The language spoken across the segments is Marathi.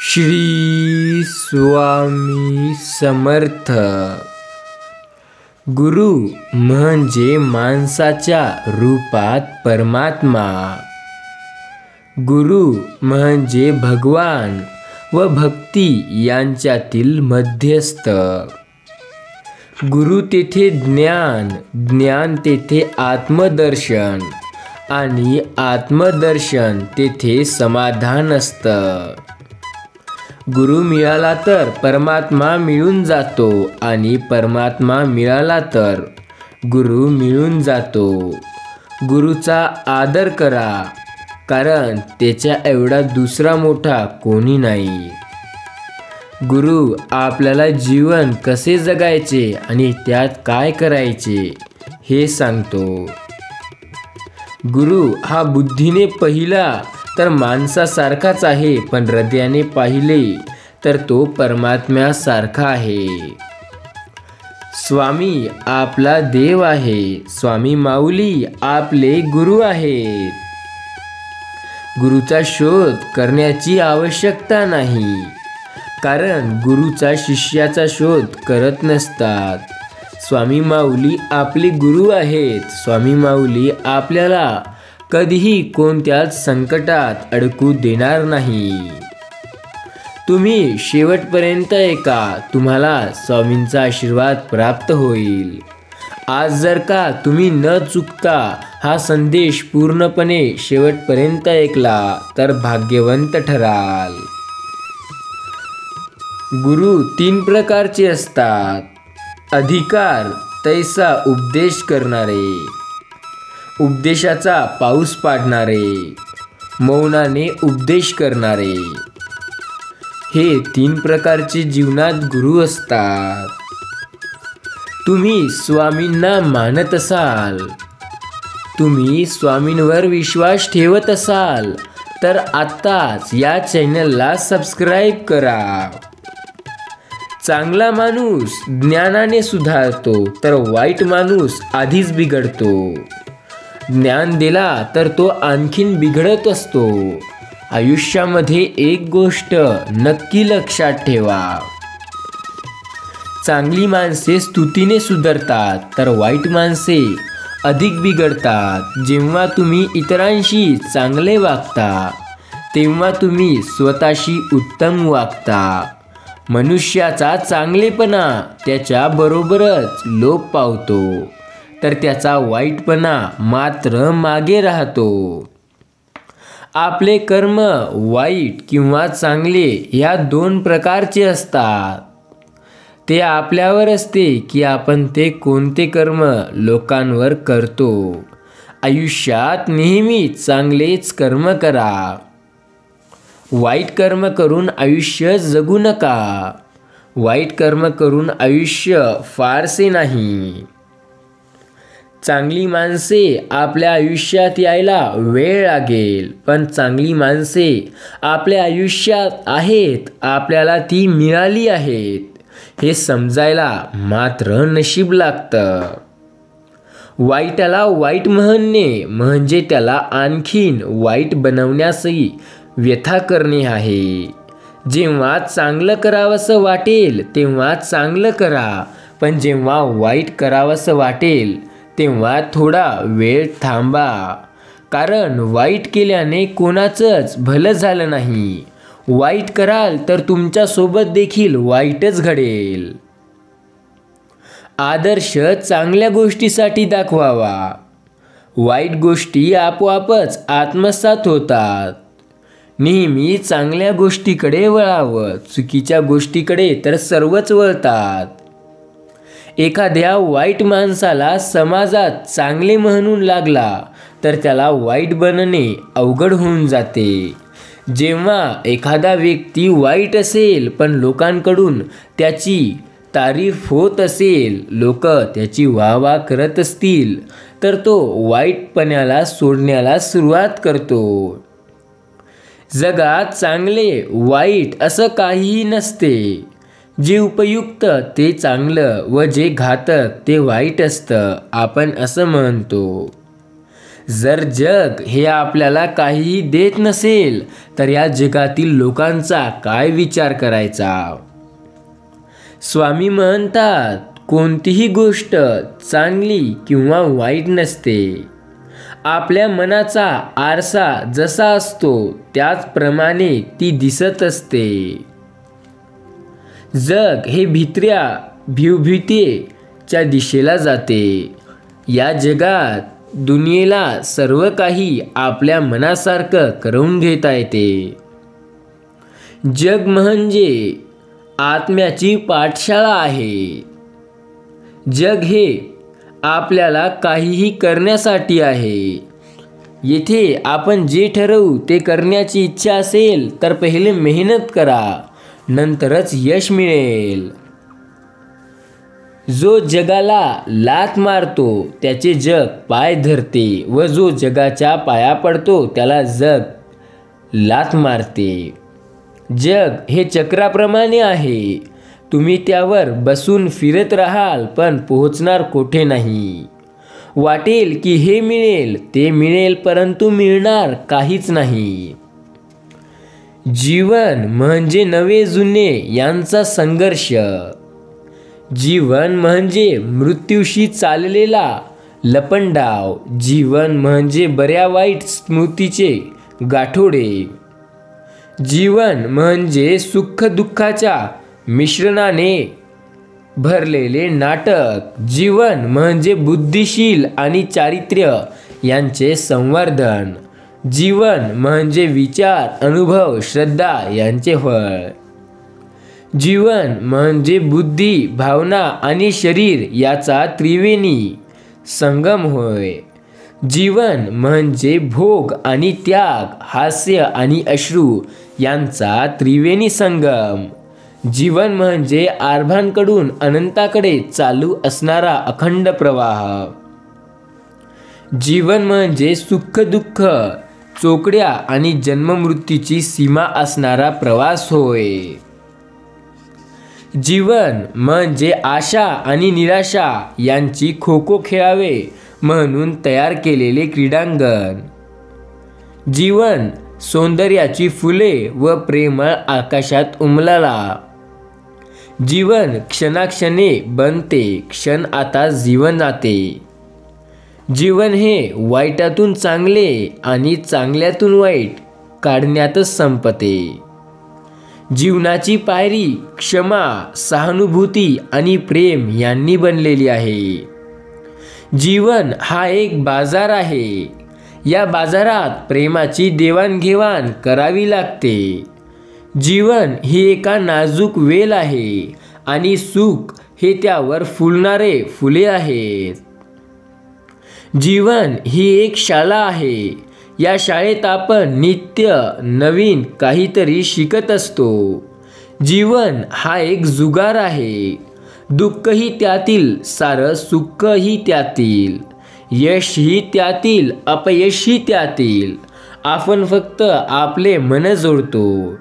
श्री स्वामी समर्थ। गुरु म्हणजे माणसाच्या रूपात परमात्मा। गुरु म्हणजे भगवान व भक्ती यांच्यातील मध्यस्थ। गुरु तेथे ज्ञान, ज्ञान तेथे आत्मदर्शन आणि आत्मदर्शन तेथे समाधान असतं। गुरु मिळाला तर परमात्मा मिळून जातो आणि परमात्मा मिळाला तर गुरु मिळून जातो। गुरुचा आदर करा, कारण त्याच्या एवढा दुसरा मोठा कोणी नाही। गुरु आपल्याला जीवन कसे जगायचे आणि त्यात काय करायचे हे सांगतो। गुरु हा बुद्धीने पाहिला तर माणसासारखाच आहे, पण हृदयाने पाहिले तर तो परमात्म्यासारखा आहे। स्वामी आपला देव आहे, स्वामी माऊली आपले गुरु आहेत। गुरुचा शोध करण्याची आवश्यकता नाही, कारण गुरुचा शिष्याचा शोध करत नसतात। स्वामी माऊली आपले गुरु आहेत। स्वामी माऊली आपल्याला कधीही कोणत्याच संकटात अडकू देणार नाही। तुम्ही शेवटपर्यंत ऐका, तुम्हाला स्वामींचा आशीर्वाद प्राप्त होईल। आज जर का तुम्ही न चुकता हा संदेश पूर्णपणे शेवटपर्यंत ऐकला तर भाग्यवंत ठराल। गुरु 3 प्रकारचे असतात: अधिकार तैसा उपदेश करणारे, उपदेशाचा पाऊस पाडणारे, मौनाने उपदेश करणारे। हे 3 प्रकारचे जीवनात गुरु असतात। तुम्ही स्वामींना मानत असाल, तुम्ही स्वामींवर विश्वास ठेवत असाल तर आत्ताच या चॅनलला सबस्क्राईब करा। चांगला माणूस ज्ञानाने सुधारतो तर वाईट माणूस आधीच बिघडतो। ज्ञान दिला तर तो आणखीन बिघडत असतो। आयुष्यामध्ये एक गोष्ट नक्की लक्षात ठेवा, चांगली माणसे स्तुतीने सुधारतात तर वाईट माणसे अधिक बिघडतात। जेव्हा तुम्ही इतरांशी चांगले वागता तेव्हा तुम्ही स्वतःशी उत्तम वागता। मनुष्याचा चांगलेपणा त्याच्या बरोबरच लोप पावतो, तर त्याचा वाईटपणा मात्र मागे राहतो। आपले कर्म वाईट किंवा चांगले या 2 प्रकारचे असतात। ते आपल्यावर असते की आपण ते कोणते कर्म लोकांवर करतो। आयुष्यात नेहमी चांगलेच कर्म करा, वाईट कर्म करून आयुष्य जगू नका। वाईट कर्म करून आयुष्य फारसे नाही। चांगली माणसे आपल्या आयुष्यात यायला वेळ लागेल, पण चांगली माणसे आपल्या आयुष्यात आहेत, आपल्याला ती मिळाली आहेत हे समजायला मात्र नशीब लागतं। वाईटाला वाईट म्हणणे म्हणजे त्याला आणखीन वाईट बनवण्यासही व्यथा करणे आहे। जेव्हा चांगलं करावंसं वाटेल तेव्हा चांगलं करा, पण जेव्हा वाईट करावंसं वाटेल तेव्हा थोडा वेळ थांबा, कारण वाईट केल्याने कोणाचंच भलं झालं नाही। वाईट कराल तर तुमच्यासोबत देखील वाईटच घडेल। आदर्श चांगल्या गोष्टीसाठी दाखवावा, वाईट गोष्टी आपोआपच आत्मसात होतात। नेहमी चांगल्या गोष्टीकडे वळावं, चुकीच्या गोष्टीकडे तर सर्वच वळतात। एखाद्या वाईट माणसाला समाजात चांगले म्हणून लागला तर त्याला वाईट बनणे अवघड होऊन जाते। जेव्हा एखादा व्यक्ती वाईट असेल पण लोकांकडून त्याची तारीफ होत असेल, लोक त्याची वाहवा करत असतील, तर तो वाईटपणाला सोडण्याला सुरुवात करतो। जगात चांगले वाईट असं काहीही नसते। जे उपयुक्त ते चांगलं व जे घातक ते वाईट असतं, आपण असं म्हणतो। जर जग हे आपल्याला काहीही देत नसेल तर या जगातील लोकांचा काय विचार करायचा? स्वामी म्हणतात, कोणतीही गोष्ट चांगली किंवा वाईट नसते. आपल्या मनाचा आरसा जसा असतो त्याचप्रमाणे ती दिसत असते. जग हे भीतीच्या दिशेला जाते. या जगात दुनियेला सर्व काही आपल्या मनासारखं करून घेता येते. जग म्हणजे आत्म्याची पाठशाळा आहे. जग हे आपल्याला काहीही करण्यासाठी आहे. येथे आपण जे ठरवू ते करण्याची इच्छा असेल तर पहिले मेहनत करा, नंतरच यश मिळेल. जो जगाला लाथ मारतो त्याचे जग पाय धरते व जो जगाच्या पाया पडतो त्याला जग लाथ मारते. जग हे चक्राप्रमाणे आहे. तुम्ही त्यावर बसून फिरत राहाल पण पोहोचणार कुठे नाही. वाटेल की हे मिळेल ते मिळेल परंतु मिळणार काहीच नाही. जीवन म्हणजे नवे जुने यांचा संघर्ष. जीवन म्हणजे मृत्यूशी चाललेला लपंडाव. जीवन म्हणजे बऱ्या वाईट स्मृतीचे गाठोडे. जीवन म्हणजे सुख दुःखाच्या मिश्रणाने भरलेले नाटक. जीवन म्हणजे बुद्धिशील आणि चारित्र्य यांचे संवर्धन. जीवन म्हणजे विचार, अनुभव, श्रद्धा यांचे फळ. जीवन म्हणजे बुद्धी, भावना आणि शरीर याचा त्रिवेणी संगम होय. जीवन म्हणजे भोग आणि त्याग, हास्य आणि अश्रू यांचा त्रिवेणी संगम. जीवन म्हणजे आरंभाकडून अनंताकडे चालू असणारा अखंड प्रवाह. जीवन म्हणजे सुख दुःख, चोकड्या आणि जन्ममृत्यूची सीमा असणारा प्रवास होय. जीवन म्हणजे आशा आणि निराशा यांची खो खो खेळावे म्हणून तयार केलेले क्रीडांगण. जीवन सौंदर्याची फुले व प्रेमळ आकाशात उमलला. जीवन क्षणाक्षणे बनते, क्षण आता जीवन जाते. जीवन हे वाईटातून चांगले आणि चांगल्यातून वाईट काढण्यातच संपते. जीवनाची पायरी क्षमा, सहानुभूती आणि प्रेम यांनी बनलेली आहे. जीवन हा एक बाजार आहे. या बाजारात प्रेमाची देवाणघेवाण करावी लागते. जीवन ही एका नाजूक वेल आहे आणि सुख हे त्यावर फुलणारे फुले आहेत. जीवन ही एक शाळा आहे. या शाळेत आपण नित्य नवीन काहीतरी शिकत असतो. जीवन हा एक जुगार आहे. दुःखही त्यातील, सारं सुखही त्यातील, यशही त्यातील, अपयशही त्यातील. आपण फक्त आपले मन जोडतो.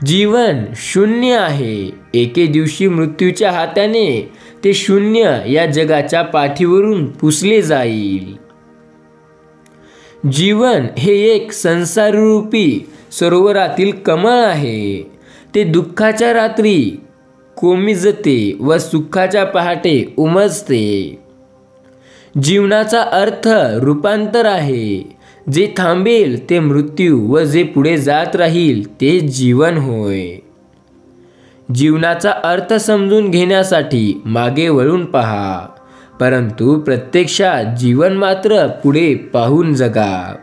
जीवन शून्य आहे. एके दिवशी मृत्यूच्या हाताने ते शून्य या जगाच्या पाठीवरून पुसले जाईल. जीवन हे एक संसाररूपी सरोवरातील कमळ आहे. ते दुःखाच्या रात्री कोमेजते व सुखाच्या पहाटे उमजते. जीवनाचा अर्थ रूपांतर आहे. जे थांबेल ते मृत्यू व जे पुढे जात राहील ते जीवन होय. जीवनाचा अर्थ समजून घेण्यासाठी मागे वळून पहा, परंतु प्रत्यक्षात जीवन मात्र पुढे पाहून जगा.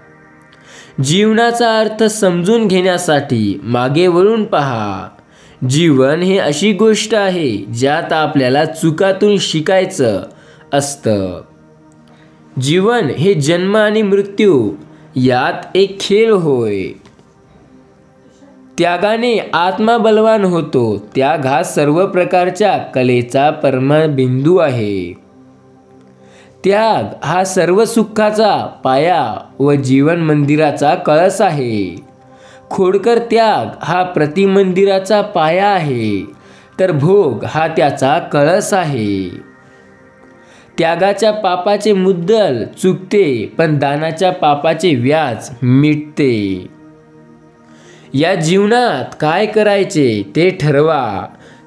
जीवनाचा अर्थ समजून घेण्यासाठी मागे वळून पहा. जीवन हे अशी गोष्ट आहे ज्यात आपल्याला चुकातून शिकायचं असतं. जीवन हे जन्म आणि मृत्यू यात एक खेळ होय. त्यागाने आत्मा बलवान होतो. त्याग हा सर्व प्रकारच्या कलेचा परमबिंदू आहे. त्याग हा सर्व सुखाचा पाया व जीवन मंदिराचा कळस आहे. खोडकर त्याग हा प्रतिमंदिराचा पाया आहे, तर भोग हा त्याचा कळस आहे. त्यागाच्या पापाचे मुद्दल चुकते, पण दानाच्या पापाचे व्याज मिटते. या जीवनात काय करायचे ते ठरवा,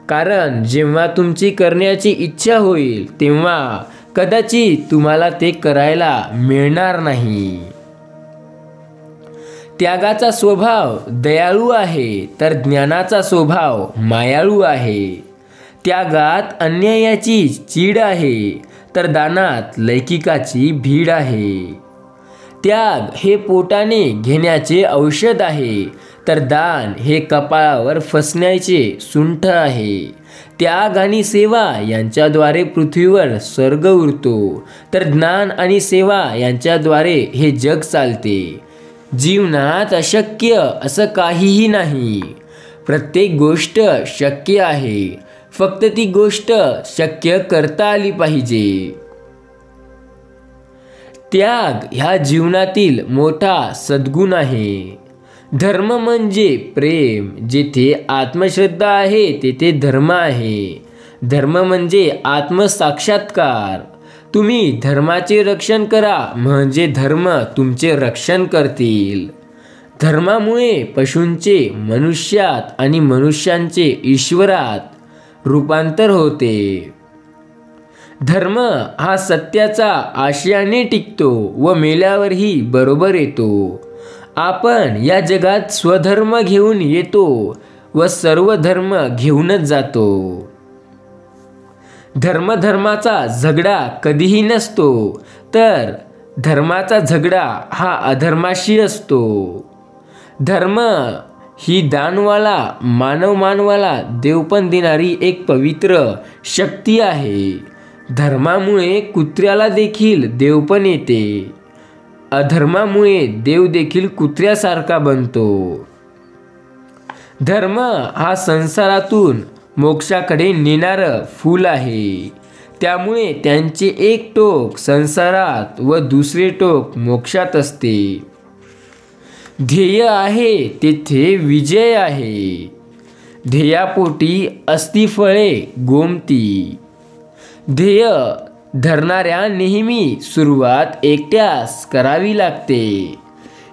कारण जेव्हा तुमची करण्याची इच्छा होईल तेव्हा कदाचित तुम्हाला ते करायला मिळणार नाही. त्यागाचा स्वभाव दयाळू आहे, तर ज्ञानाचा स्वभाव मायाळू आहे. त्यागात अन्यायाची चीड आहे, तर दानात लौकिकाची भीड आहे. त्याग हे पोटाने घेण्याचे औषध आहे, तर दान हे कपाळावर फसण्याचे सुंठ आहे. त्याग आणि सेवा यांच्याद्वारे पृथ्वीवर स्वर्ग उरतो, तर ज्ञान आणि सेवा यांच्याद्वारे हे जग चालते. जीवनात अशक्य असं काहीही नाही. प्रत्येक गोष्ट शक्य आहे, फक्त ती गोष्ट शक्य करता आली पाहिजे. त्याग ह्या जीवनातील मोठा सद्गुण आहे. धर्म म्हणजे प्रेम. जेथे आत्मश्रद्धा आहे तेथे धर्म आहे. धर्म म्हणजे आत्मसाक्षात्कार. तुम्ही धर्माचे रक्षण करा, म्हणजे धर्म तुमचे रक्षण करतील. धर्मामुळे पशूंचे मनुष्यात आणि मनुष्यांचे ईश्वरात रूपांतर होते. धर्म हा सत्याचा आशयाने टिकतो व मेल्यावरही बरोबर येतो. आपण या जगात स्वधर्म घेऊन येतो व सर्व धर्म घेऊनच जातो. धर्माचा झगडा कधीही नसतो, तर धर्माचा झगडा हा अधर्माशी असतो. धर्म ही दानवाला मानवाला देवपण देणारी एक पवित्र शक्ती आहे. धर्मामुळे कुत्र्याला देखील देवपण येते. अधर्मामुळे देव देखील कुत्र्यासारखा बनतो. धर्म हा संसारातून मोक्षाकडे नेणारं फूल आहे. त्यामुळे त्यांचे एक टोक संसारात व दुसरे टोक मोक्षात असते. ध्येय आहे तेथे विजय आहे. ध्येयापोटी असती फळे गोमती. ध्येय धरणाऱ्या नेहमी सुरुवात एकट्यास करावी लागते.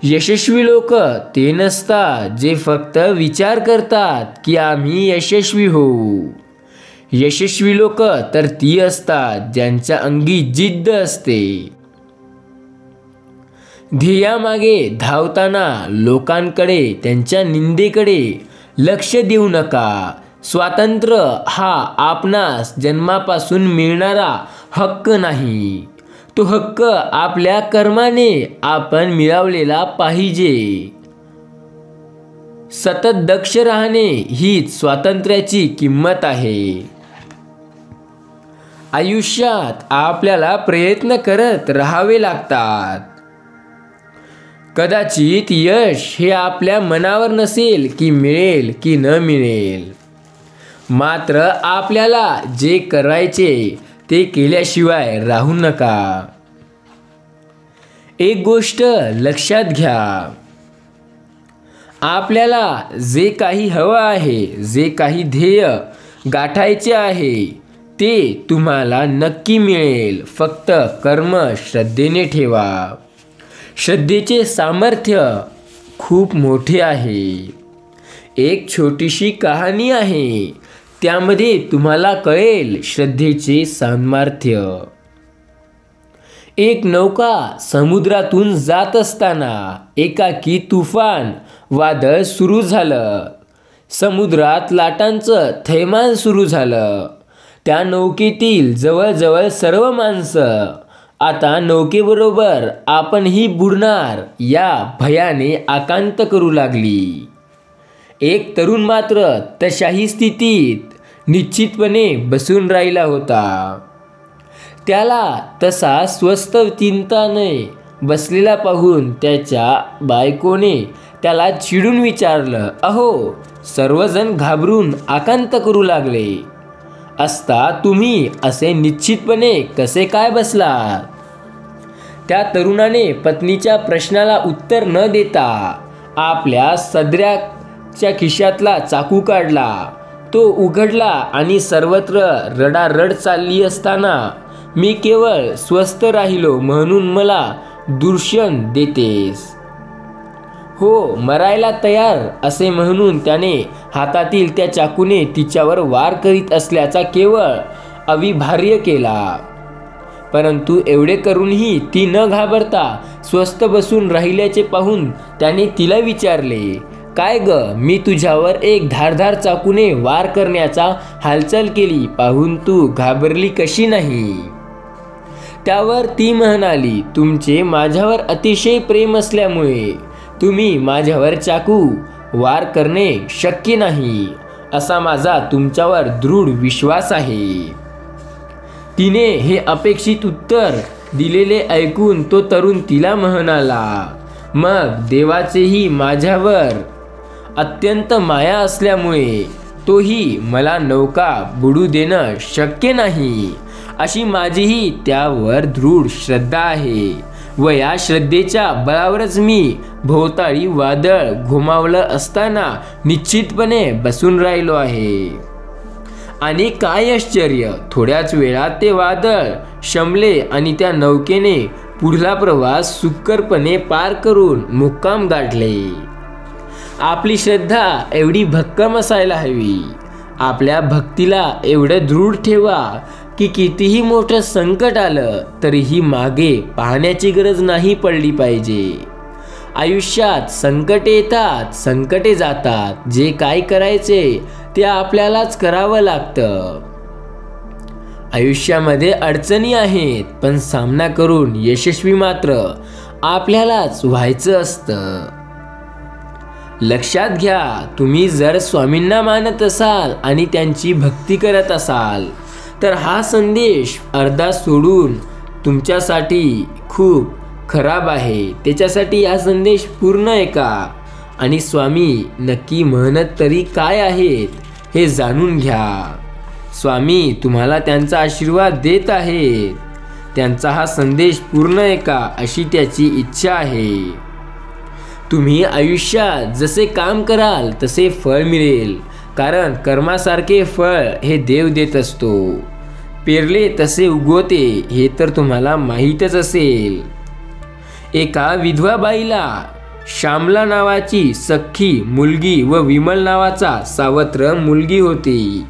यशस्वी लोक ते नसतात जे फक्त विचार करतात की आम्ही यशस्वी होऊ. यशस्वी लोक तर ती असतात ज्यांच्या अंगी जिद्द असते. ध्येयामागे धावताना लोकांकडे त्यांच्या निंदेकडे लक्ष देऊ नका. स्वातंत्र्य हा आपणास जन्मापासून मिळणारा हक्क नाही. तो हक्क आपल्या कर्माने आपण मिळवलेला पाहिजे. सतत दक्ष राहणे हीच स्वातंत्र्याची किंमत आहे. आयुष्यात आपल्याला प्रयत्न करत राहावे लागतात. कदाचित यश हे आपल्या मनावर नसेल की मिळेल की न मिळेल. मात्र आपल्याला जे करायचे ते केल्याशिवाय राहू नका. एक गोष्ट लक्षात घ्या, आपल्याला जे काही हवं आहे, जे काही ध्येय गाठायचे आहे ते तुम्हाला नक्की मिळेल. फक्त कर्म श्रद्धेने ठेवा. श्रद्धेचे सामर्थ्य खूप मोठे आहे. एक छोटीशी कहाणी आहे, त्यामध्ये तुम्हाला कळेल श्रद्धेचे सामर्थ्य. एक नौका समुद्रातून जात असताना एकाकी तुफान वादळ सुरू झालं. समुद्रात लाटांचं थैमान सुरू झालं. त्या नौकेतील जवळजवळ सर्व माणसं आता नौकेबरोबर आपणही बुडणार या भयाने आकांत करू लागली. एक तरुण मात्र तशाही स्थितीत निश्चितपणे बसून राहिला होता. त्याला तसा स्वस्थ चिंताने बसलेला पाहून त्याच्या बायकोने त्याला चिडून विचारलं, अहो, सर्वजण घाबरून आकांत करू लागले असता तुम्ही असे निश्चितपणे कसे काय बसलात? त्या तरुणाने पत्नीच्या प्रश्नाला उत्तर न देता आपल्या सदऱ्याच्या खिशातला चाकू काढला. तो उघडला आणि सर्वत्र रडारड चालली असताना मी केवळ स्वस्थ राहिलो म्हणून मला दूषण देतेस. हो, मरायला तयार असे म्हणून त्याने हातातील त्या चाकूने तिच्यावर वार करीत असल्याचा केवळ अविभार्य केला. परंतु एवढे करूनही ती न घाबरता स्वस्थ बसून राहिल्याचे पाहून त्याने तिला विचारले, काय ग, मी तुझ्यावर एक धारदार चाकूने वार करण्याचा हालचाल केली पाहून तू घाबरली कशी नाही? त्यावर ती म्हणाली, तुमचे माझ्यावर अतिशय प्रेम असल्यामुळे तुम्ही माझ्यावर चाकू वार करणे शक्य नाही असा माझा तुमच्यावर दृढ विश्वास आहे. तिने हे अपेक्षित उत्तर दिलेले ऐकून तो तरुण तिला म्हणाला, मग देवाचेही माझ्यावर अत्यंत माया असल्यामुळे तोही मला नौका बुडू देणं शक्य नाही अशी माझीही त्यावर दृढ श्रद्धा आहे व या श्रद्धेच्या बळावरच मी भोवताळी वादळ घुमावलं असताना निश्चितपणे बसून राहिलो आहे. आणि काय आश्चर्य, थोड्याच वेळात ते वादळ शमले आणि त्या नौकेने पुढला प्रवास सुखकरपणे पार करून मुक्काम गाठले. आपली श्रद्धा एवढी भक्कम असायला हवी. आपल्या भक्तीला एवढं दृढ ठेवा की कितीही मोठं संकट आलं तरीही मागे पाहण्याची गरज नाही पडली पाहिजे. आयुष्यात संकटे येतात, संकटे जातात. जे काय करायचे ते आपल्यालाच करावं लागतं. आयुष्यामध्ये अडचणी आहेत, पण सामना करून यशस्वी मात्र आपल्यालाच व्हायचं असतं. लक्षात घ्या, तुम्ही जर स्वामींना मानत असाल आणि त्यांची भक्ती करत असाल तर हा संदेश अर्धा सोडून तुमच्यासाठी खूप खराब आहे. त्याच्यासाठी हा संदेश पूर्ण ऐका आणि स्वामी नक्की म्हणत तरी काय आहेत हे जाणून घ्या. स्वामी तुम्हाला त्यांचा आशीर्वाद देत आहेत. त्यांचा हा संदेश पूर्ण ऐका अशी त्याची इच्छा आहे. तुम्ही आयुष्यात जसे काम कराल तसे फळ मिळेल, कारण कर्मासारखे फळ हे देव देत असतो. पेरले तसे उगवते हे तर तुम्हाला माहीतच असेल. एका विधवा बाईला श्यामला नावाची सख्खी मुलगी व विमल नावाचा सावत्र मुलगी होती.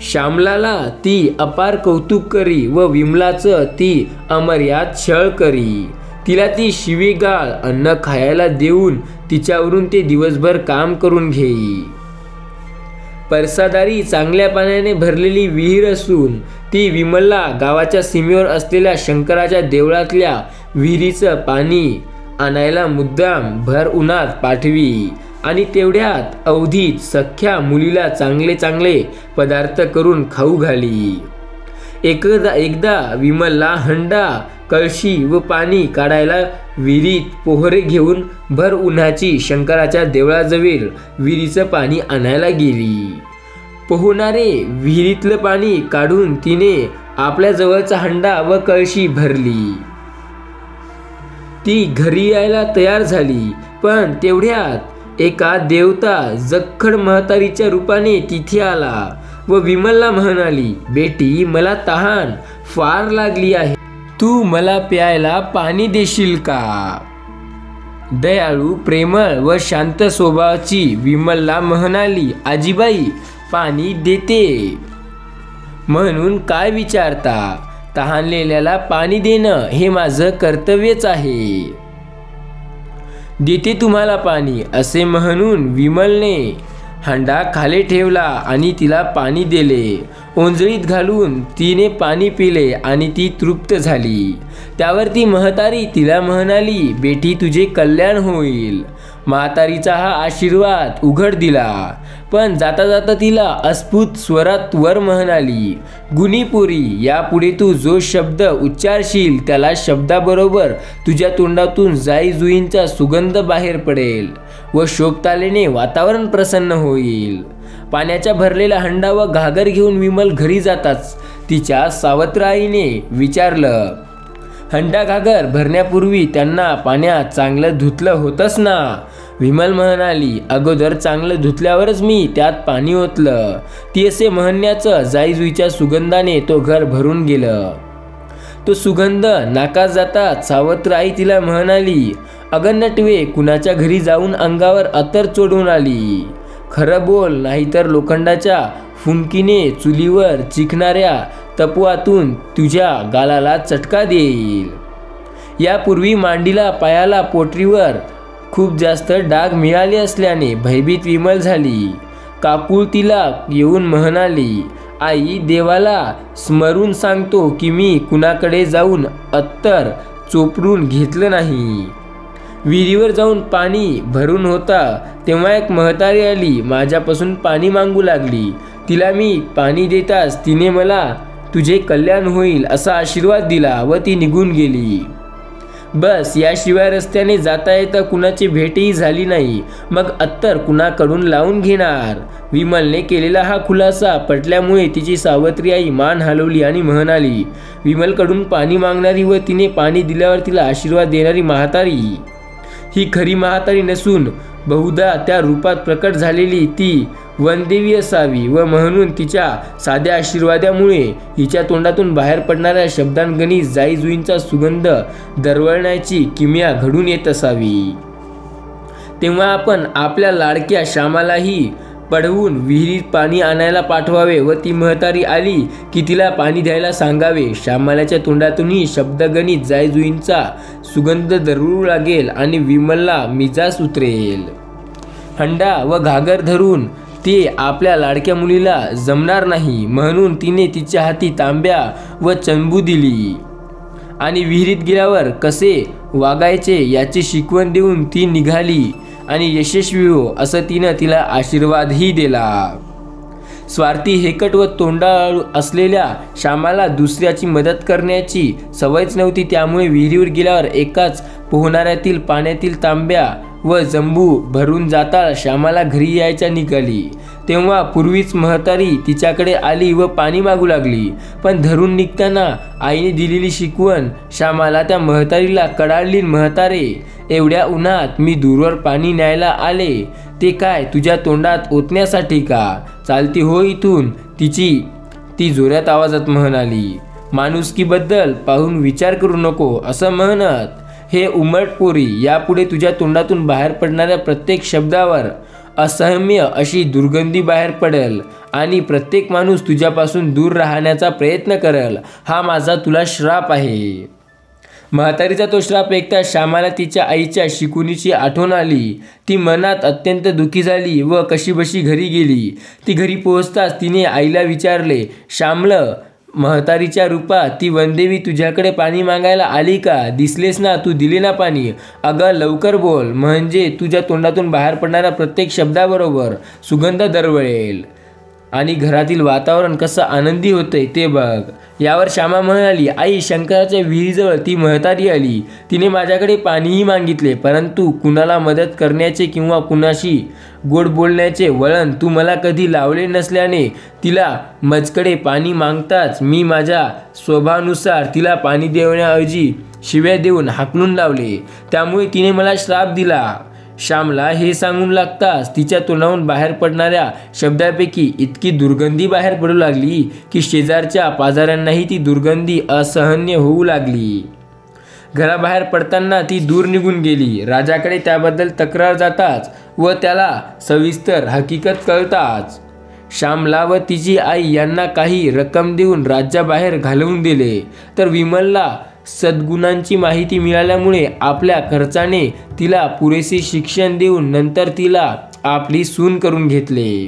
श्यामलाला ती अपार कौतुक करी व विमलाचं ती अमर्याद छळ करी. तिला ती शिवीगाळ अन्न खायला देऊन तिच्यावरून ते दिवसभर काम करून घेई. परसादारी चांगल्या पाण्याने भरलेली विहीर असून ती विमलला गावाच्या सीमेवर असलेल्या शंकराच्या देवळातल्या विहिरीचं पाणी आणायला मुद्दाम भर उन्हात पाठवी आणि तेवढ्यात अवधीत सख्ख्या मुलीला चांगले चांगले पदार्थ करून खाऊ घाली. एकदा विमलला हंडा, कळशी व पाणी काढायला विहिरीत पोहरे घेऊन भर उन्हाची शंकराच्या देवळाजवळ विहिरीचं पाणी आणायला गेली. पोहणारे विहिरीतलं पाणी काढून तिने आपल्या जवळचा हंडा व कळशी भरली. ती घरी यायला तयार झाली, पण तेवढ्यात एका देवता जखड म्हातारीच्या रूपाने तिथे आला व विमलला म्हणाली, बेटी मला तहान फार लागली आहे, तू मला प्यायला पाणी देशील का? दयाळू, प्रेमळ व शांत स्वभावाची विमलला म्हणाली, आजीबाई पाणी देते म्हणून काय विचारता? तहानलेल्याला पाणी देणं हे माझं कर्तव्यच आहे. देते तुम्हाला पाणी असे म्हणून विमलने हंडा खाली ठेवला आणि तिला पाणी दिले. ओंजळीत घालून तिने पाणी पिले आणि ती तृप्त झाली. त्यावर ती म्हातारी तिला म्हणाली, बेटी तुझे कल्याण होईल. म्हातारीचा हा आशीर्वाद उघड दिला, पण जाता जाता तिला अस्फुट स्वरात वर म्हणाली, गुणीपुरी, यापुढे तू जो शब्द उच्चारशील त्याला शब्दाबरोबर तुझ्या तोंडातून जाई जुईंचा सुगंध बाहेर पडेल व शोभतालेने वातावरण प्रसन्न होईल. पाण्याच्या भरलेला हंडा व घागर घेऊन विमल घरी जाताच तिच्या सावत्र आईने विचारलं, हंडा घागर भरण्यापूर्वी त्यांना पाण्यात चांगलं धुतलं होतंस ना? विमल म्हणाली, अगोदर चांगलं धुतल्यावरच मी त्यात पाणी ओतलं. ती असे म्हणण्याचं जाईजुईच्या सुगंधाने तो घर भरून गेलं. तो सुगंध नाकात जाता सावत्र आई तिला म्हणाली, अगं नटवे, कुणाच्या घरी जाऊन अंगावर अत्तर चोडून आली? खरं बोल, नाहीतर लोखंडाच्या फुंकीने चुलीवर चिकणाऱ्या तपवातून तुझ्या गालाला चटका देईल. यापूर्वी मांडीला, पायाला, पोटरीवर खूप जास्त डाग मिळाले असल्याने भयभीत विमल झाली. काकूळ तिला येऊन म्हणाली, आई, देवाला स्मरून सांगतो की मी कुणाकडे जाऊन अत्तर चोपडून घेतलं नाही. विहिरीवर जाऊन पाणी भरून होता तेव्हा एक म्हातारी आली, माझ्यापासून पाणी मागू लागली. तिला मी पाणी देताच तिने मला तुझे कल्याण होईल असा आशीर्वाद दिला व ती निघून गेली. बस, याशिवाय रस्त्याने जाता येता कुणाची भेटही झाली नाही. मग अत्तर कुणाकडून लावून घेणार? विमलने केलेला हा खुलासा पटल्यामुळे तिची सावत्री आई मान हलवली आणि म्हणाली, विमलकडून पाणी मागणारी व तिने पाणी दिल्यावर तिला आशीर्वाद देणारी म्हातारी ही खरी म्हातारी नसून बहुधा त्या रूपात प्रकट झालेली ती वनदेवी असावी व म्हणून तिच्या साध्या आशीर्वादामुळे हिच्या तोंडातून बाहेर पडणाऱ्या शब्दांगणित जाईजुईंचा सुगंध दरवळण्याची किमया घडून येत असावी. तेव्हा आपण आपल्या लाडक्या श्यामालाही पडवून विहिरीत पाणी आणायला पाठवावे व ती म्हातारी आली की तिला पाणी द्यायला सांगावे. श्यामालाच्या तोंडातूनही शब्दगणित जाईजुईंचा सुगंध दरवळू लागेल आणि विमलला मिजास उतरेल. हंडा व घागर धरून ते आपल्या लाडक्या मुलीला जमणार नाही म्हणून तिने तिच्या हाती तांब्या व चंबू दिली आणि विहिरीत गेल्यावर कसे वागायचे याची शिकवण देऊन ती निघाली आणि यशस्वी हो असं तिनं तिला आशीर्वादही दिला. स्वार्थी, हेकट व तोंडाळू असलेल्या श्यामाला दुसऱ्याची मदत करण्याची सवयच नव्हती. त्यामुळे विहिरीवर गेल्यावर एकाच पोहणाऱ्यातील पाण्यातील तांब्या व जंबू भरून जाता श्यामाला घरी यायच्या निघाली तेव्हा पूर्वीच म्हातारी तिच्याकडे आली व पाणी मागू लागली. पण धरून निघताना आईने दिलेली शिकवण श्यामाला त्या म्हातारीला कडाळली. म्हातारे, एवढ्या उन्हात मी दूरवर पाणी न्यायला आले, ते काय तुझ्या तोंडात ओतण्यासाठी का? चालती हो इथून, ती जोरात आवाजात म्हणाली. माणुसकीबद्दल पाहून विचार करू नको असं म्हणत, हे उमट पोरी, यापुढे तुझ्या तोंडातून बाहेर पडणाऱ्या प्रत्येक शब्दावर असहम्य अशी दुर्गंधी बाहेर पडेल आणि प्रत्येक माणूस तुझ्यापासून दूर राहण्याचा प्रयत्न करेल. हा माझा तुला श्राप आहे. म्हातारीचा तो श्राप ऐकता श्यामाला तिच्या आईच्या शिकवणीची आठवण आली. ती मनात अत्यंत दुःखी झाली व कशीबशी घरी गेली. ती घरी पोहोचताच तिने आईला विचारले, श्यामलं, म्हातारीच्या रूपात ती वनदेवी तुझ्याकडे पाणी मागायला आली का? दिसलेस ना, तू दिले ना पाणी? अगं लवकर बोल, म्हणजे तुझ्या तोंडातून बाहेर पडणाऱ्या प्रत्येक शब्दाबरोबर सुगंध दरवळेल आणि घरातील वातावरण कसं आनंदी होतंय ते बघ. यावर श्यामा म्हणाली, आई, शंकराच्या विहिरीजवळ ती म्हातारी आली. तिने माझ्याकडे पाणीही मागितले, परंतु कुणाला मदत करण्याचे किंवा कुणाशी गोड बोलण्याचे वळण तू मला कधी लावले नसल्याने तिला माझ्याकडे पाणी मागताच मी माझ्या स्वभावानुसार तिला पाणी देण्याऐवजी शिव्या देऊन हाकलून लावले. त्यामुळे तिने मला श्राप दिला. श्यामला हे सांगून लागताच तिच्या तोंडाहून बाहेर पडणाऱ्या शब्दापैकी इतकी दुर्गंधी बाहेर पडू लागली की शेजारच्या पाजाऱ्यांनाही ती दुर्गंधी असहनीय होऊ लागली. घराबाहेर पडताना ती दूर निघून गेली. राजाकडे त्याबद्दल तक्रार जाताच व त्याला सविस्तर हकीकत कळताच श्यामला व तिची आई यांना काही रक्कम देऊन राज्याबाहेर घालवून दिले. तर विमलला सद्गुणांची माहिती मिळाल्यामुळे आपल्या खर्चाने तिला पुरेसे शिक्षण देऊन नंतर तिला आपली सून करून घेतले.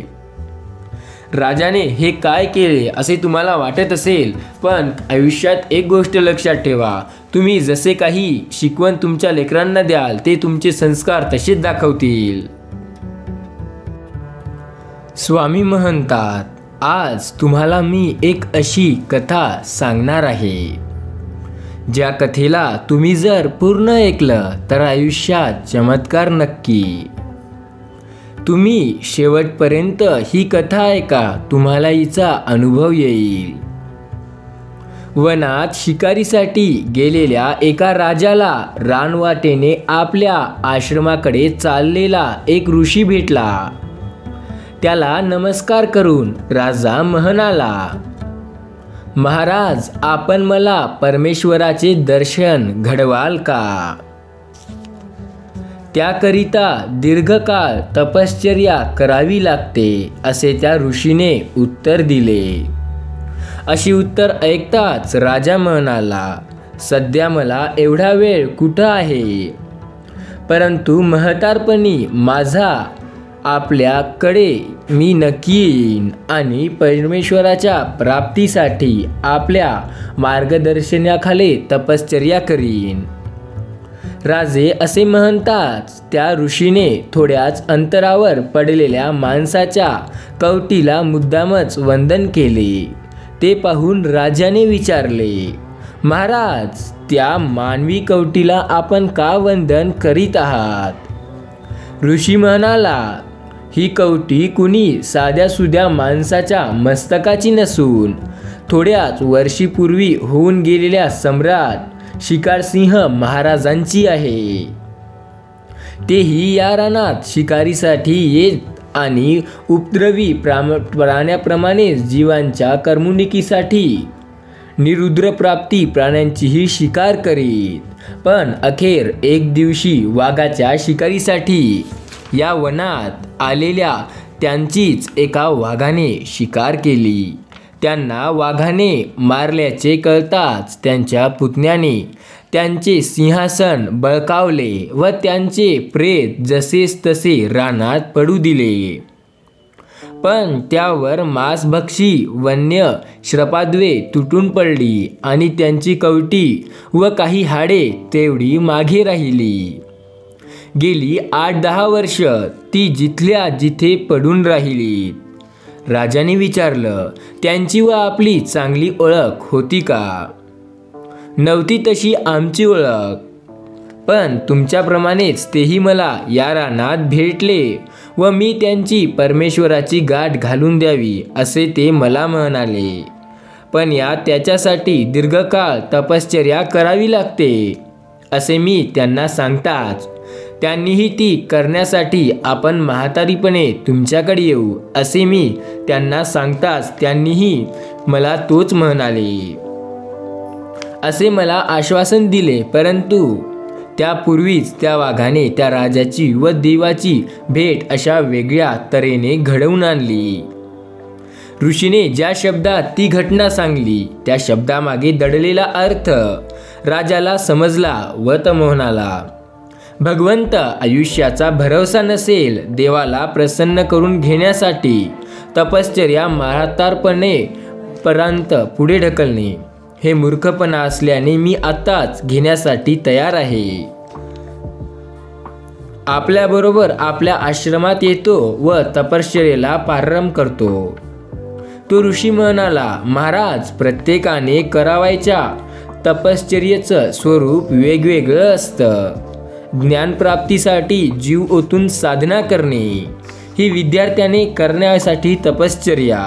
राजाने हे काय केले असे तुम्हाला वाटत असेल, पण आयुष्यात एक गोष्ट लक्षात ठेवा, तुम्ही जसे काही शिकवण तुमच्या लेकरांना द्याल ते तुमचे संस्कार तसेच दाखवतील. स्वामी म्हणतात, आज तुम्हाला मी एक अशी कथा सांगणार आहे. ज्या कथेला तुम्ही जर पूर्ण ऐकलं तर आयुष्यात चमत्कार नक्की. तुम्ही शेवटपर्यंत ही कथा ऐका, तुम्हाला हिचा अनुभव येईल. वनात शिकारीसाठी गेलेल्या एका राजाला रानवाटेने आपल्या आश्रमाकडे चाललेला एक ऋषी भेटला. त्याला नमस्कार करून राजा म्हणाला, महाराज, आपण मला परमेश्वराचे दर्शन घडवाल का? त्याकरिता दीर्घकाळ तपश्चर्या करावी लागते, असे त्या ऋषीने उत्तर दिले. अशी उत्तर ऐकताच राजा म्हणाला, सध्या मला एवढा वेळ कुठं आहे, परंतु म्हातारपणी माझा आपल्याकडे मी नक्की येईन आणि परमेश्वराच्या प्राप्तीसाठी आपल्या मार्गदर्शनाखाली तपश्चर्या करीन. राजे असे म्हणताच त्या ऋषीने थोड्याच अंतरावर पडलेल्या माणसाच्या कवटीला मुद्दामच वंदन केले. ते पाहून राजाने विचारले, महाराज, त्या मानवी कवटीला आपण का वंदन करीत आहात? ऋषी म्हणाला, ही कवटी कुणी साध्यासुध्या माणसाच्या मस्तकाची नसून थोड्याच वर्षीपूर्वी होऊन गेलेल्या सम्राट शिकारसिंह महाराजांची आहे. तेही या रानात शिकारीसाठी येत आणि उपद्रवी प्राण्याप्रमाणे जीवांच्या करमणुकीसाठी निरुद्र प्राप्ती प्राण्यांचीही शिकार करीत. पण अखेर एक दिवशी वाघाच्या शिकारीसाठी या वनात आलेल्या त्यांचीच एका वाघाने शिकार केली. त्यांना वाघाने मारल्याचे कळताच त्यांच्या पुतण्याने त्यांचे सिंहासन बळकावले व त्यांचे प्रेत जसेच तसे रानात पडू दिले. पण त्यावर मांसभक्षी वन्य श्रपाद्वे तुटून पडली आणि त्यांची कवटी व काही हाडे तेवढी मागे राहिली. गेली 8-10 वर्ष ती जिथल्या जिथे पडून राहिली. राजाने विचारलं, त्यांची व आपली चांगली ओळख होती का? नव्हती तशी आमची ओळख, पण तुमच्याप्रमाणेच तेही मला या रानात भेटले व मी त्यांची परमेश्वराची गाठ घालून द्यावी असे ते मला म्हणाले. पण त्याच्यासाठी दीर्घकाळ तपश्चर्या करावी लागते असे मी त्यांना सांगताच त्यांनीही ती करण्यासाठी आपण म्हातारीपणे तुमच्याकडे येऊ असे मी त्यांना सांगताच त्यांनीही मला तोच म्हणाले असे मला आश्वासन दिले. परंतु त्यापूर्वीच त्या वाघाने त्या राजाची व देवाची भेट अशा वेगळ्या तऱ्हेने घडवून आणली. ऋषीने ज्या शब्दात ती घटना सांगली त्या शब्दामागे दडलेला अर्थ राजाला समजला व तो म्हणाला, भगवंत आयुष्याचा भरवसा नसेल, देवाला प्रसन्न करून घेण्यासाठी तपश्चर्या म्हातारपणे पर्यंत पुढे ढकलणे हे मूर्खपणा असल्याने मी आत्ताच घेण्यासाठी तयार आहे. आपल्याबरोबर आपल्या आश्रमात येतो व तपश्चर्येला प्रारंभ करतो. तो ऋषी म्हणाला, महाराज, प्रत्येकाने करावयाच्या तपश्चर्येचं स्वरूप वेगवेगळं असतं. ज्ञानप्राप्तीसाठी जीव ओतून साधना करणे ही विद्यार्थ्याने करण्यासाठी तपश्चर्या.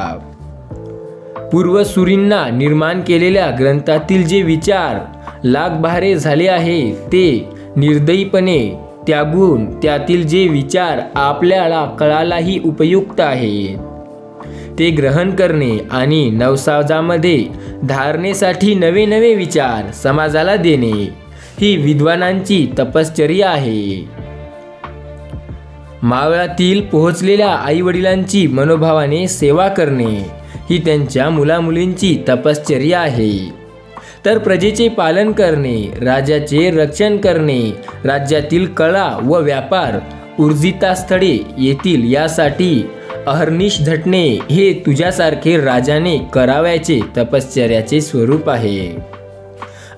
पूर्वसूरींना निर्माण केलेल्या ग्रंथातील जे विचार लागबहारे झाले आहेत ते निर्दयीपणे त्यागून त्यातील जे विचार आपल्याला कळालाही उपयुक्त आहेत ते ग्रहण करणे आणि नवसाजामध्ये धारणेसाठी नवे नवे विचार समाजाला देणे ही विद्वानांची तपश्चर्या आहे. मावळातील पोहोचलेल्या आईवडिलांची मनोभावाने सेवा करणे ही त्यांच्या मुलामुलींची तपश्चर्या आहे. तर प्रजेचे पालन करणे, राजाचे रक्षण करणे, राज्यातील कला व व्यापार ऊर्जितास्थळे येतील यासाठी अहर्निश झटणे हे तुझ्यासारखे राजाने करावयाचे तपश्चर्याचे स्वरूप आहे.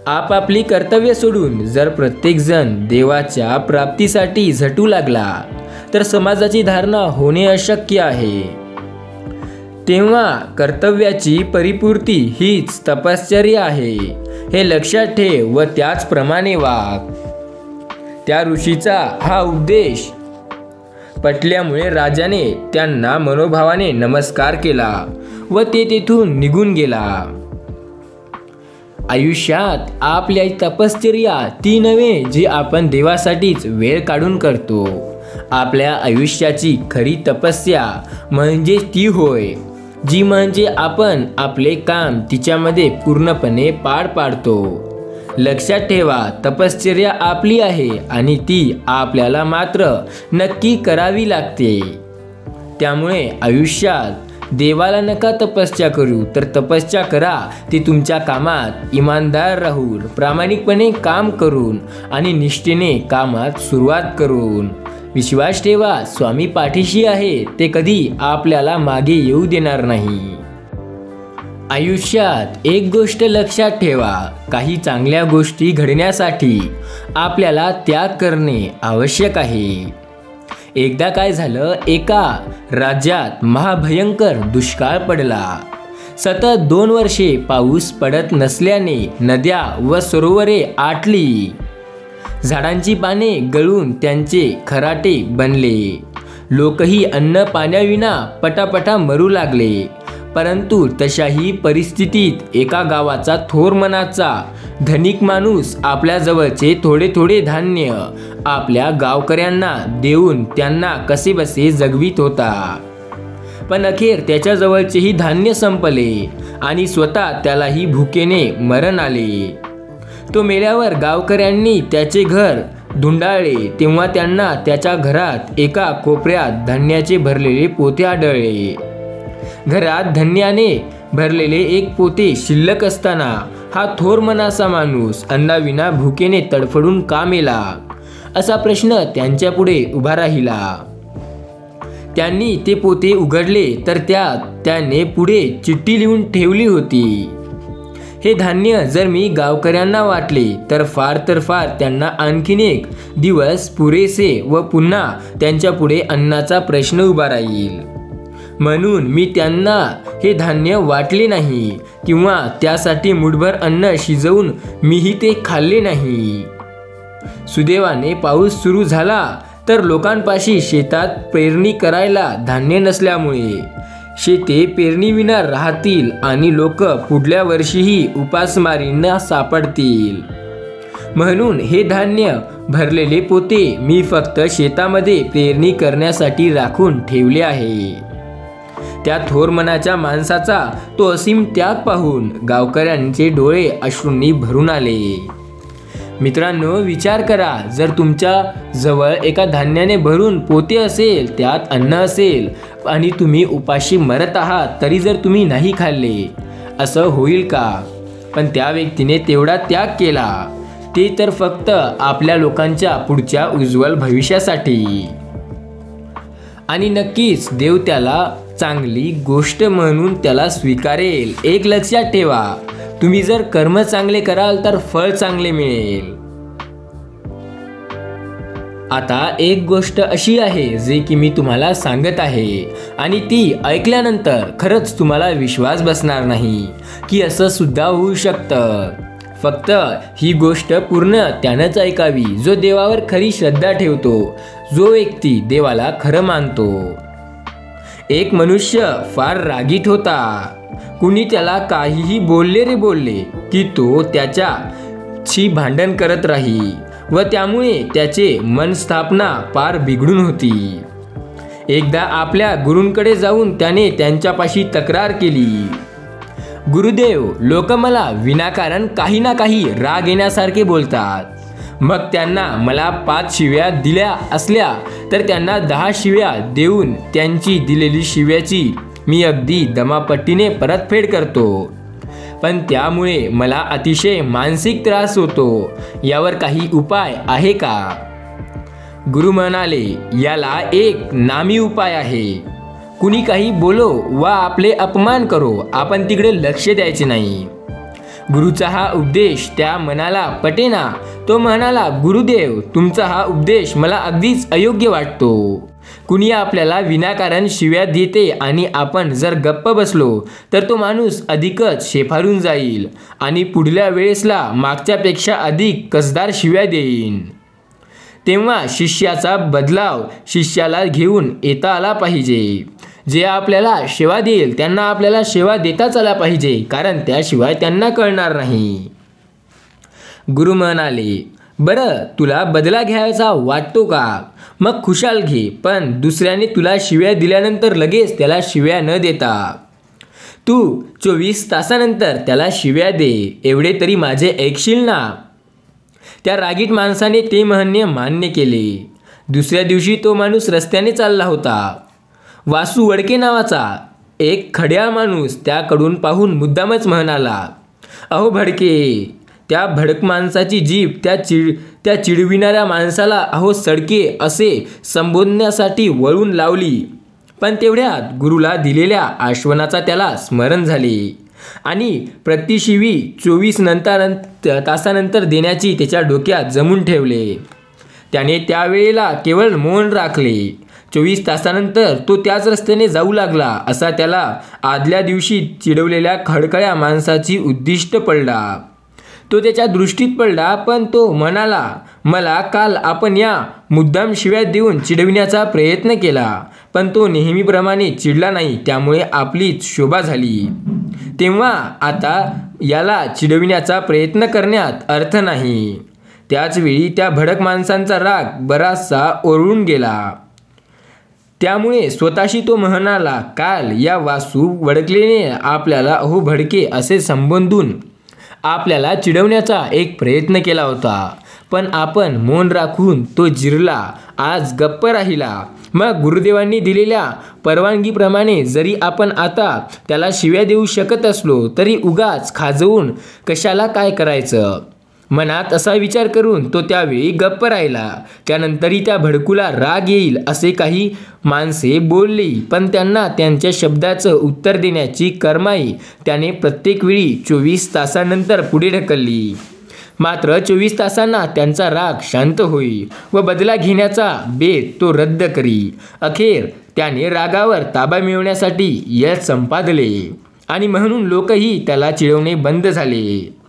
आपापली कर्तव्य सोडून जर प्रत्येकजण देवाच्या प्राप्तीसाठी झटू लागला तर समाजाची धारणा होणे अशक्य आहे. तेव्हा कर्तव्याची परिपूर्ती हीच तपश्चर्या आहे हे लक्षात ठेव व त्याचप्रमाणे वाग. त्या ऋषीचा हा उपदेश पटल्यामुळे राजाने त्यांना मनोभावाने नमस्कार केला व ते तेथून निघून गेला. आयुष्यात आपल्या तपश्चर्या ती नव्हे जी आपण देवासाठीच वेळ काढून करतो. आपल्या आयुष्याची खरी तपस्या म्हणजे ती होय जी म्हणजे आपण आपले काम तिच्यामध्ये पूर्णपणे पार पाडतो. लक्षात ठेवा, तपश्चर्या आपली आहे आणि ती आपल्याला मात्र नक्की करावी लागते. त्यामुळे आयुष्यात देवाला नका तपस्या करू, तर तपस्या करा ती तुमच्या कामात इमानदार राहून, प्रामाणिकपणे काम करून आणि निष्ठेने कामात सुरुवात करून. विश्वास ठेवा, स्वामी पाठीशी आहे, ते कधी आपल्याला मागे येऊ देणार नाही. आयुष्यात एक गोष्ट लक्षात ठेवा, काही चांगल्या गोष्टी घडण्यासाठी आपल्याला त्याग करणे आवश्यक आहे. एकदा काय झालं, एका राज्यात महाभयंकर दुष्काळ पडला. सतत 2 वर्षे पाऊस पडत नसल्याने नद्या व सरोवरे आटली. झाडांची पाने गळून त्यांचे खराटे बनले. लोकही अन्न पाण्याविना पटापटा मरू लागले. परंतु तशाही परिस्थितीत एका गावाचा थोर मनाचा धनिक माणूस आपल्या जवळचे थोडे थोडे धान्य आपल्या गावकऱ्यांना देऊन त्यांना कसेबसे जगवित होता. पण अखेर त्याच्या जवळचेही धान्य संपले आणि स्वतः त्यालाही भुकेने मरण आले. तो मेल्यावर गावकऱ्यांनी त्याचे घर धुंडाळले तेव्हा त्यांना त्याच्या घरात एका कोपऱ्यात धान्याचे भरलेले पोते आढळले. घरात धान्याने भरलेले एक पोते शिल्लक असताना हा थोर मनाचा माणूस अन्नाविना भुकेने तडफडून का मेला, असा प्रश्न त्यांच्यापुढे उभा राहिला. त्यांनी ते पोते उघडले तर त्यात त्याने पुढे चिठ्ठी लिहून ठेवली होती. हे धान्य जर मी गावकऱ्यांना वाटले तर फार त्यांना आणखीन एक दिवस पुरेसे व पुन्हा त्यांच्यापुढे अन्नाचा प्रश्न उभा राहील. म्हणून मी त्यांना हे धान्य वाटले नाही किंवा त्यासाठी मुठभर अन्न शिजवून मीही ते खाल्ले नाही. सुदैवाने पाऊस सुरू झाला तर लोकांपाशी शेतात पेरणी करायला धान्य नसल्यामुळे शेते पेरणीविना राहतील आणि लोक पुढल्या वर्षीही उपासमारींना सापडतील. म्हणून हे धान्य भरलेले पोते मी फक्त शेतामध्ये पेरणी करण्यासाठी राखून ठेवले आहे. त्या थोर मनाच्या माणसाचा तो असीम त्याग पाहून गावकऱ्यांचे डोळे अश्रूंनी भरून आले. मित्रांनो, विचार करा, जर तुमच्या जवळ एका धान्याने भरून पोते असेल, त्यात अन्न असेल आणि तुम्ही उपाशी मरत आहात, तरी जर तुम्ही नाही खाल्ले, असं होईल का? पण त्या व्यक्तीने तेवढा त्याग केला, ते तर फक्त आपल्या लोकांच्या पुढच्या उज्ज्वल भविष्यासाठी. आणि नक्कीच देव त्याला चांगली गोष्ट म्हणून त्याला स्वीकारेल. एक लक्षात ठेवा, तुम्ही जर कर्म चांगले कराल तर फळ चांगले मिळेल. आता एक गोष्ट अशी आहे जी की मी तुम्हाला सांगत आहे आणि ती ऐकल्यानंतर खरंच तुम्हाला विश्वास बसणार नाही की असं सुद्धा होऊ शकतं. फक्त ही गोष्ट पूर्ण त्यानंच ऐकावी जो देवावर खरी श्रद्धा ठेवतो, जो व्यक्ती देवाला खरं मानतो. एक मनुष्य फार रागीट होता. कुणी त्याला काहीही बोलले की तो त्याच्याशी भांडण करत राही व त्यामुळे त्याचे मनस्थापना फार बिघडून होती. एकदा आपल्या गुरूंकडे जाऊन त्याने त्यांच्यापाशी तक्रार केली, गुरुदेव, लोक मला विनाकारण काही ना काही राग येण्यासारखे बोलतात. मग त्यांना मला 5 शिव्या दिल्या असल्या तर त्यांना 10 शिव्या देऊन त्यांची दिलेली शिव्याची मी अगदी दमापट्टीने परतफेड करतो. पण त्यामुळे मला अतिशय मानसिक त्रास होतो. यावर काही उपाय आहे का? गुरु म्हणाले, याला एक नामी उपाय आहे. कुणी काही बोलो वा आपले अपमान करो, आपण तिकडे लक्ष द्यायचे नाही. गुरुचा हा उपदेश त्या मनाला पटेना. तो म्हणाला, गुरुदेव, तुमचा हा उपदेश मला अगदीच अयोग्य वाटतो. कुणी आपल्याला विनाकारण शिव्या देते आणि आपण जर गप्प बसलो तर तो माणूस अधिकच शेफारून जाईल आणि पुढल्या वेळेसला मागच्यापेक्षा अधिक कसदार शिव्या देईन. तेव्हा शिष्याचा बदलाव शिष्याला घेऊन येता आला पाहिजे. जे आपल्याला सेवा देईल त्यांना आपल्याला सेवा देताच आला पाहिजे, कारण त्याशिवाय त्यांना कळणार नाही. गुरु म्हणाले, बरं तुला बदला घ्यायचा वाटतो का? मग खुशाल घे, पण दुसऱ्याने तुला शिव्या दिल्यानंतर लगेच त्याला शिव्या न देता तू 24 तासानंतर त्याला शिव्या दे, एवढे तरी माझे ऐकशील ना? त्या रागीट माणसाने ते म्हणणे मान्य केले. दुसऱ्या दिवशी तो माणूस रस्त्याने चालला होता. वासू वडके नावाचा एक खड्याळ माणूस त्याकडून पाहून मुद्दामच म्हणाला, अहो भडके. त्या भडक माणसाची जीभ त्या चिडविणाऱ्या माणसाला अहो सडके असे संबोधण्यासाठी वळून लावली. पण तेवढ्यात गुरुला दिलेल्या आश्वासनाचा त्याला स्मरण झाले आणि प्रतिशिवी 24 तासानंतर देण्याची त्याच्या डोक्यात जमून ठेवले. त्याने त्यावेळेला केवळ मौन राखले. 24 तासानंतर तो त्याच रस्त्याने जाऊ लागला असा त्याला आदल्या दिवशी चिडवलेल्या खडखड्या माणसाची उद्दिष्ट पडला. तो त्याच्या दृष्टीत पडला, पण तो म्हणाला, मला काल आपण या मुद्दाम शिव्या देऊन चिडविण्याचा प्रयत्न केला, पण तो नेहमीप्रमाणे चिडला नाही, त्यामुळे आपलीच शोभा झाली. तेव्हा आता याला चिडविण्याचा प्रयत्न करण्यात अर्थ नाही. त्याचवेळी त्या भडक माणसांचा राग बराचसा ओरडून गेला. त्यामुळे स्वतःशी तो म्हणाला, काल या वासू वडकलेने आपल्याला अहो भडके असे संबोधून आपल्याला चिडवण्याचा एक प्रयत्न केला होता, पण आपण मौन राखून तो जिरला, आज गप्प राहिला. मग गुरुदेवांनी दिलेल्या परवानगीप्रमाणे जरी आपण आता त्याला शिव्या देऊ शकत असलो तरी उगाच खाजवून कशाला काय करायचं? मनात असा विचार करून तो त्यावेळी गप्प राहिला. त्यानंतरही त्या भडकूला राग येईल असे काही माणसे बोलली, पण त्यांना त्यांच्या शब्दाचं उत्तर देण्याची करमाई त्याने प्रत्येक वेळी 24 तासानंतर पुढे ढकलली. मात्र 24 तासांना त्यांचा राग शांत होई व बदला घेण्याचा बेत तो रद्द करी. अखेर त्याने रागावर ताबा मिळवण्यासाठी यश संपादले आणि म्हणून लोकही त्याला चिडवणे बंद झाले.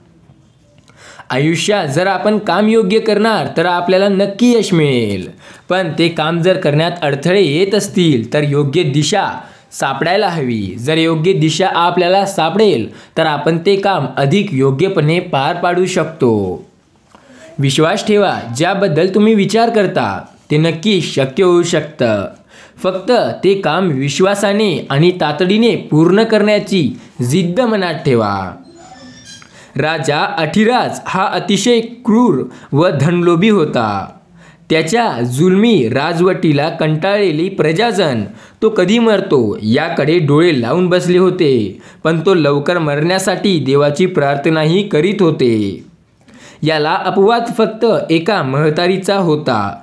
आयुष्यात जर आपण काम योग्य करणार तर आपल्याला नक्की यश मिळेल, पण ते काम जर करण्यात अडथळे येत असतील तर योग्य दिशा सापडायला हवी. जर योग्य दिशा आपल्याला सापडेल तर आपण ते काम अधिक योग्यपणे पार पाडू शकतो. विश्वास ठेवा, ज्याबद्दल तुम्ही विचार करता ते नक्की शक्य होऊ शकतं. फक्त ते काम विश्वासाने आणि तातडीने पूर्ण करण्याची जिद्द मनात ठेवा. राजा अठिराज हा अतिशय क्रूर व धनलोभी होता. त्याच्या जुलमी राजवटीला कंटाळलेली प्रजाजन तो कधी मरतो याकडे डोळे लावून बसले होते, पण तो लवकर मरण्यासाठी देवाची प्रार्थनाही करीत होते. याला अपवाद फक्त एका महतारीचा होता.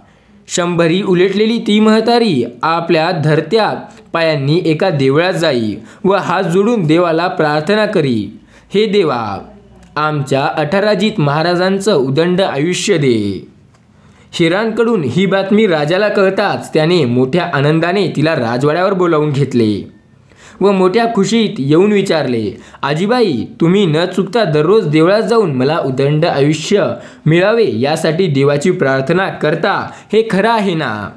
100 उलटलेली ती महतारी आपल्या धरत्या पायांनी एका देवळात जाई व हात जोडून देवाला प्रार्थना करी, हे देवा, आमच्या अठराजित महाराजांचं उदंड आयुष्य दे. हिरांकडून ही बातमी राजाला कळताच त्याने मोठ्या आनंदाने तिला राजवाड्यावर बोलावून घेतले व मोठ्या खुशीत येऊन विचारले, आजीबाई, तुम्ही न चुकता दररोज देवळात जाऊन मला उदंड आयुष्य मिळावे यासाठी देवाची प्रार्थना करता, हे खरं आहे ना?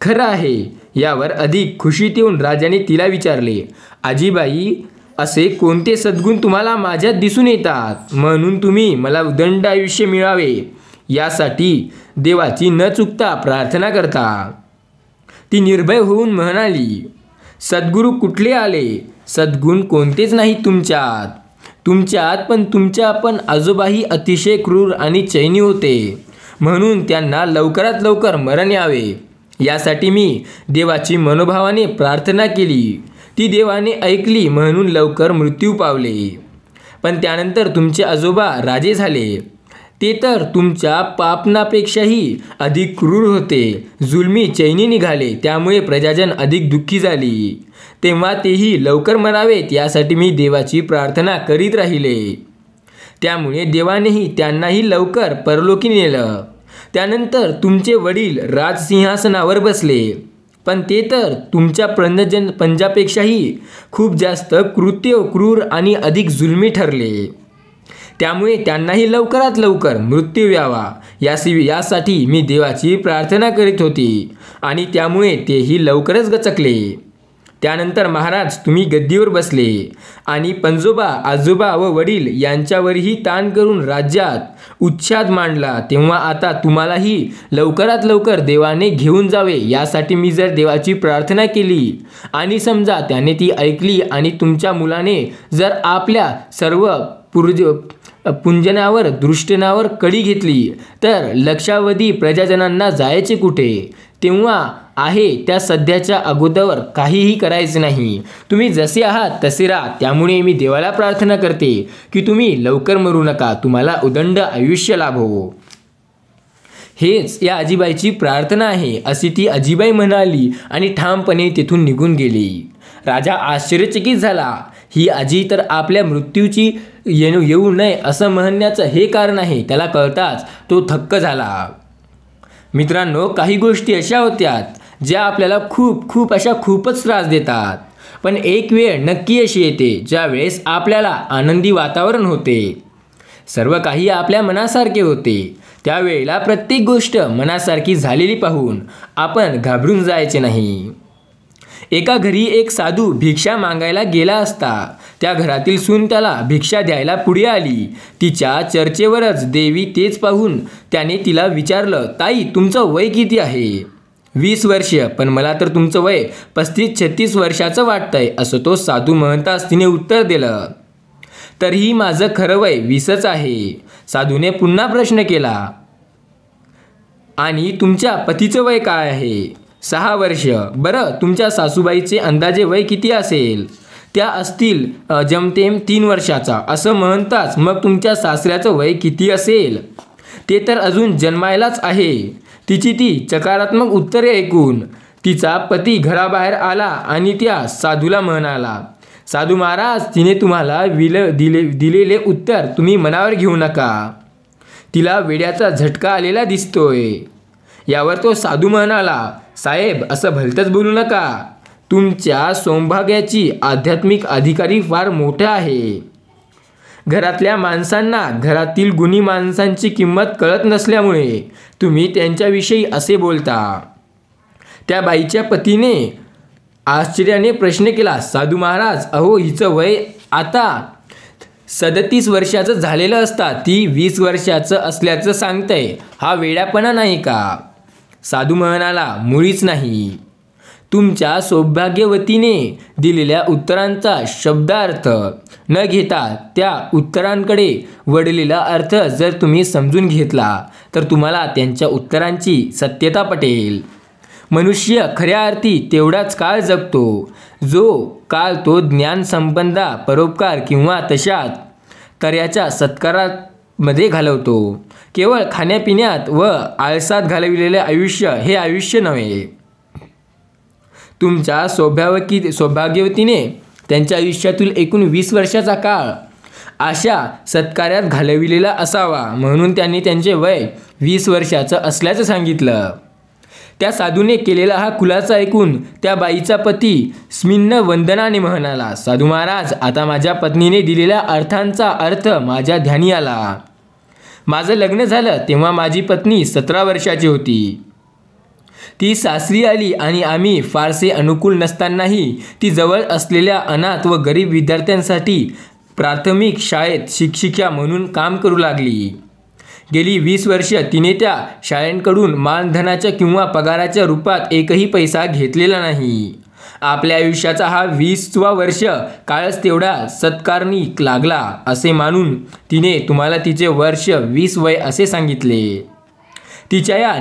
खरं आहे. यावर अधिक खुशीत येऊन राजाने तिला विचारले, आजीबाई, असे कोणते सद्गुण तुम्हाला माझ्यात दिसून येतात म्हणून तुम्ही मला उदंड आयुष्य मिळावे यासाठी देवाची न चुकता प्रार्थना करता? ती निर्भय होऊन म्हणाली, सद्गुरू कुठले आले? सद्गुण कोणतेच नाही तुमच्यात पण तुमच्या आजोबाही अतिशय क्रूर आणि चैनी होते, म्हणून त्यांना लवकरात लवकर मरण यावे यासाठी मी देवाची मनोभावाने प्रार्थना केली. ती देवाने ऐकली म्हणून लवकर मृत्यू पावले. पण त्यानंतर तुमचे आजोबा राजे झाले. ते तर तुमच्या पापनापेक्षाही अधिक क्रूर होते, जुलमी चैनी निघाले, त्यामुळे प्रजाजन अधिक दुःखी झाली. तेव्हा तेही लवकर मरावेत यासाठी मी देवाची प्रार्थना करीत राहिले. त्यामुळे देवानेही त्यांनाही लवकर परलोकी नेलं. त्यानंतर तुमचे वडील राजसिंहासनावर बसले, पण ते तर तुमच्या पंजापेक्षाही खूप जास्त क्रूर आणि अधिक जुलमी ठरले. त्यामुळे त्यांनाही लवकरात लवकर मृत्यू यावा यासाठी मी देवाची प्रार्थना करीत होती आणि त्यामुळे तेही लवकरच गचकले. त्यानंतर महाराज तुम्ही गद्दीवर बसले आणि पंजोबा आजोबा व वडील यांच्यावरही ताण करून राज्यात उच्छाद मांडला, तेव्हा आता तुम्हालाही लवकरात लवकर देवाने घेऊन जावे यासाठी मी जर देवाची प्रार्थना केली आणि समजा त्याने ती ऐकली आणि तुमच्या मुलाने जर आपल्या सर्व पुंजनावर दृष्टनावर कडी घेतली तर लक्षावधी प्रजाजनांना जायचे कुठे? तेव्हा आहे त्या सध्याच्या अगोदर काहीही करायचे नाही. तुम्ही जसे आहात तसे राहा. त्यामुळे मी देवाला प्रार्थना करते की तुम्ही लवकर मरू नका, तुम्हाला उदंड आयुष्य लाभो. हेच या आजीबाईची प्रार्थना आहे अशी ती आजीबाई म्हणाली आणि ठामपणे तेथून निघून गेली. राजा आश्चर्यचकित झाला. ही आजी तर आपल्या मृत्यूची येऊ नये असं म्हणण्याचं हे कारण आहे. त्याला कळताच तो थक्क झाला. मित्रांनो, काही गोष्टी अशा होत्यात ज्या आपल्याला खूपच त्रास देतात, पण एक वेळ नक्की अशी येते ज्या वेळेस आपल्याला आनंदी वातावरण होते, सर्व काही आपल्या मनासारखे होते. त्यावेळेला प्रत्येक गोष्ट मनासारखी झालेली पाहून आपण घाबरून जायचे नाही. एका घरी एक साधू भिक्षा मागायला गेला असता त्या घरातील सून त्याला भिक्षा द्यायला पुढे आली. तिच्या चर्चेवरच देवी तेच पाहून त्याने तिला विचारलं, ताई तुमचं वय किती आहे? 20 वर्ष. पण मला तर तुमचं वय 35-36 वर्षाचं वाटतंय असं तो साधू म्हणताच तिने उत्तर दिलं. तरीही माझं खरं वय 20च आहे. साधूने पुन्हा प्रश्न केला, आणि तुमच्या पतीचं वय काय आहे? 6 वर्ष. बरं, तुमच्या सासूबाईचे अंदाजे वय किती असेल? त्या असतील जमतेम 3 वर्षाचा. असं म्हणताच मग तुमच्या सासऱ्याचं वय किती असेल? ते तर अजून जन्मायलाच आहे. तिची ती चकारात्मक उत्तरे ऐकून तिचा पती घराबाहेर आला आणि त्या साधूला म्हणाला, साधू महाराज, तिने तुम्हाला दिलेले उत्तर तुम्ही मनावर घेऊ नका. तिला वेड्याचा झटका आलेला दिसतोय. यावर तो साधू म्हणाला, साहेब असं भलतंच बोलू नका. तुमच्या सौभाग्याची आध्यात्मिक अधिकारी फार मोठा आहे. घरातल्या माणसांना घरातील गुणी माणसांची किंमत कळत नसल्यामुळे तुम्ही त्यांच्याविषयी असे बोलता. त्या बाईच्या पतीने आश्चर्याने प्रश्न केला, साधू महाराज, अहो हिचं वय आता 37 वर्षाचं झालेलं असता ती 20 वर्षाचं असल्याचं सांगतंय. हा वेड्यापणा नाही का? साधू म्हणाला, मुळीच नाही. तुमच्या सौभाग्यवतीने दिलेल्या उत्तरांचा शब्दार्थ न घेता त्या उत्तरांकडे वळलेला अर्थ जर तुम्ही समजून घेतला तर तुम्हाला त्यांच्या उत्तरांची सत्यता पटेल. मनुष्य खऱ्या अर्थी तेवढाच काळ जगतो जो काळ तो ज्ञानसंपदा, परोपकार किंवा तशात तऱ्याच्या सत्कारामध्ये घालवतो. केवळ खाण्यापिण्यात व आळसात घालविलेले आयुष्य हे आयुष्य नव्हे. तुमच्या सौभाग्यवतीने त्यांच्या आयुष्यातील एकूण 20 वर्षाचा काळ अशा सत्कार्यात घालविलेला असावा, म्हणून त्यांनी त्यांचे वय 20 वर्षाचं असल्याचं सांगितलं. त्या साधूने केलेला हा खुलासा ऐकून त्या बाईचा पती स्मिन्न वंदनाने म्हणाला, साधू महाराज, आता माझ्या पत्नीने दिलेल्या अर्थांचा अर्थ माझ्या ध्यानी आला. माझं लग्न झालं तेव्हा माझी पत्नी 17 वर्षाची होती. ती सासरी आली आणि आम्ही फारसे अनुकूल नसतानाही ती जवळ असलेल्या अनाथ व गरीब विद्यार्थ्यांसाठी प्राथमिक शाळेत शिक्षिका म्हणून काम करू लागली. गेली 20 वर्ष तिने त्या शाळेकडून मानधनाच्या किंवा पगाराच्या रूपात एकही पैसा घेतलेला नाही. आपल्या आयुष्याचा हा 20वा वर्ष काळच तेवढा सत्कारणी लागला असे मानून तिने तुम्हाला तिचे वर्ष 20 वय असे सांगितले. तिच्या या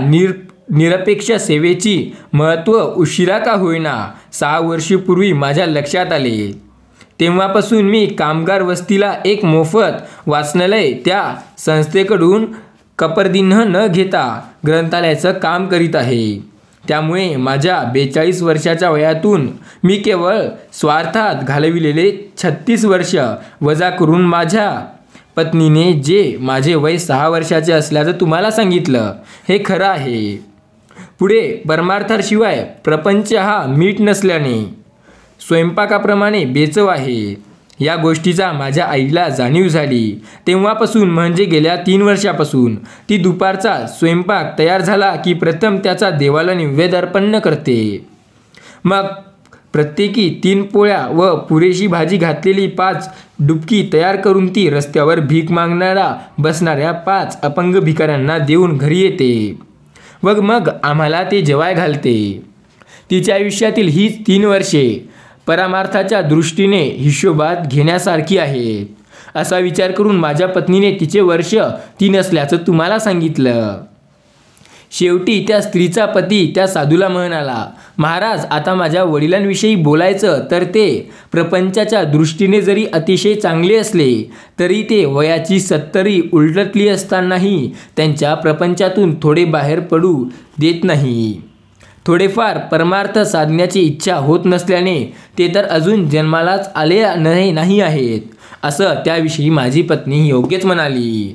निरपेक्ष सेवेची महत्त्व उशिरा का होईना 6 वर्षापूर्वी माझ्या लक्षात आले. तेव्हापासून मी कामगार वस्तीला एक मोफत वाचनालय त्या संस्थेकडून कपरदिन्ह न घेता ग्रंथालयाचं काम करीत आहे. त्यामुळे माझ्या 42 वर्षाच्या वयातून मी केवळ स्वार्थात घालविलेले 36 वर्ष वजा करून माझ्या पत्नीने जे माझे वय 6 वर्षाचे असल्याचं तुम्हाला सांगितलं हे खरं आहे. पुढे परमार्थाशिवाय प्रपंच हा मीठ नसल्याने स्वयंपाकाप्रमाणे बेचव आहे. या गोष्टीचा माझ्या आईला जाणीव झाली. तेव्हापासून म्हणजे गेल्या 3 वर्षापासून ती दुपारचा स्वयंपाक तयार झाला की प्रथम त्याचा देवाला नैवेद्य अर्पण करते. मग प्रत्येकी 3 पोळ्या व पुरेशी भाजी घातलेली 5 डुबकी तयार करून ती रस्त्यावर भीक मागणारा बसणाऱ्या 5 अपंग भिकाऱ्यांना देऊन घरी येते व मग आम्हाला ते जेवाय घालते. तिच्या आयुष्यातील ही 3 वर्षे परमार्थाच्या दृष्टीने हिशोबात घेण्यासारखी आहेत. असा विचार करून माझ्या पत्नीने तिचे वर्ष 3 असल्याचं तुम्हाला सांगितलं. शेवटी त्या स्त्रीचा पती त्या साधूला म्हणाला, महाराज, आता माझ्या वडिलांविषयी बोलायचं तर ते प्रपंचाच्या दृष्टीने जरी अतिशय चांगले असले तरी ते वयाची 70 उलटली असतानाही त्यांच्या प्रपंचातून थोडे बाहेर पडू देत नाही. थोडेफार परमार्थ साधण्याची इच्छा होत नसल्याने ते तर अजून जन्मालाच आले नाही आहेत, असं त्याविषयी माझी पत्नी योग्यच म्हणाली.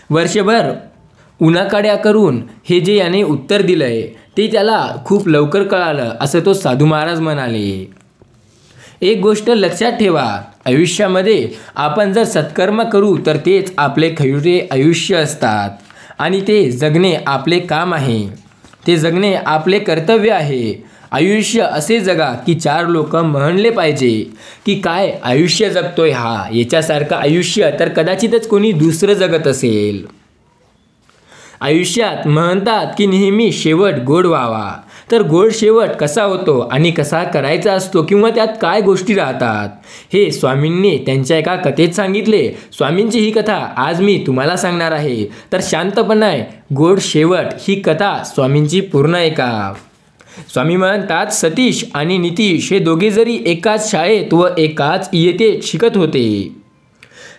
वर्षभर उन्हाकाड्या करून हे जे याने उत्तर दिलंय ते त्याला खूप लवकर कळालं, असं तो साधू महाराज म्हणाले. एक गोष्ट लक्षात ठेवा, आयुष्यामध्ये आपण जर सत्कर्म करू तर तेच आपले खरे आयुष्य असतात आणि ते जगणे आपले काम आहे, ते जगणे आपले कर्तव्य आहे. आयुष्य असे जगा की 4 लोक म्हणले पाहिजे की काय आयुष्य जगतोय हा, याच्यासारखं आयुष्य तर कदाचितच कोणी दुसरं जगत असेल. आयुष्यात म्हणतात की नेहमी शेवट गोड व्हावा, तर गोड शेवट कसा होतो आणि कसा करायचा असतो किंवा त्यात काय गोष्टी राहतात हे स्वामींनी त्यांच्या एका कथेत सांगितले. स्वामींची ही कथा आज मी तुम्हाला सांगणार आहे, तर शांतपणे गोड शेवट ही कथा स्वामींची पूर्ण ऐका. स्वामी म्हणतात, सतीश आणि नितीश हे दोघे जरी एकाच शाळेत व एकाच इयत्तेत शिकत होते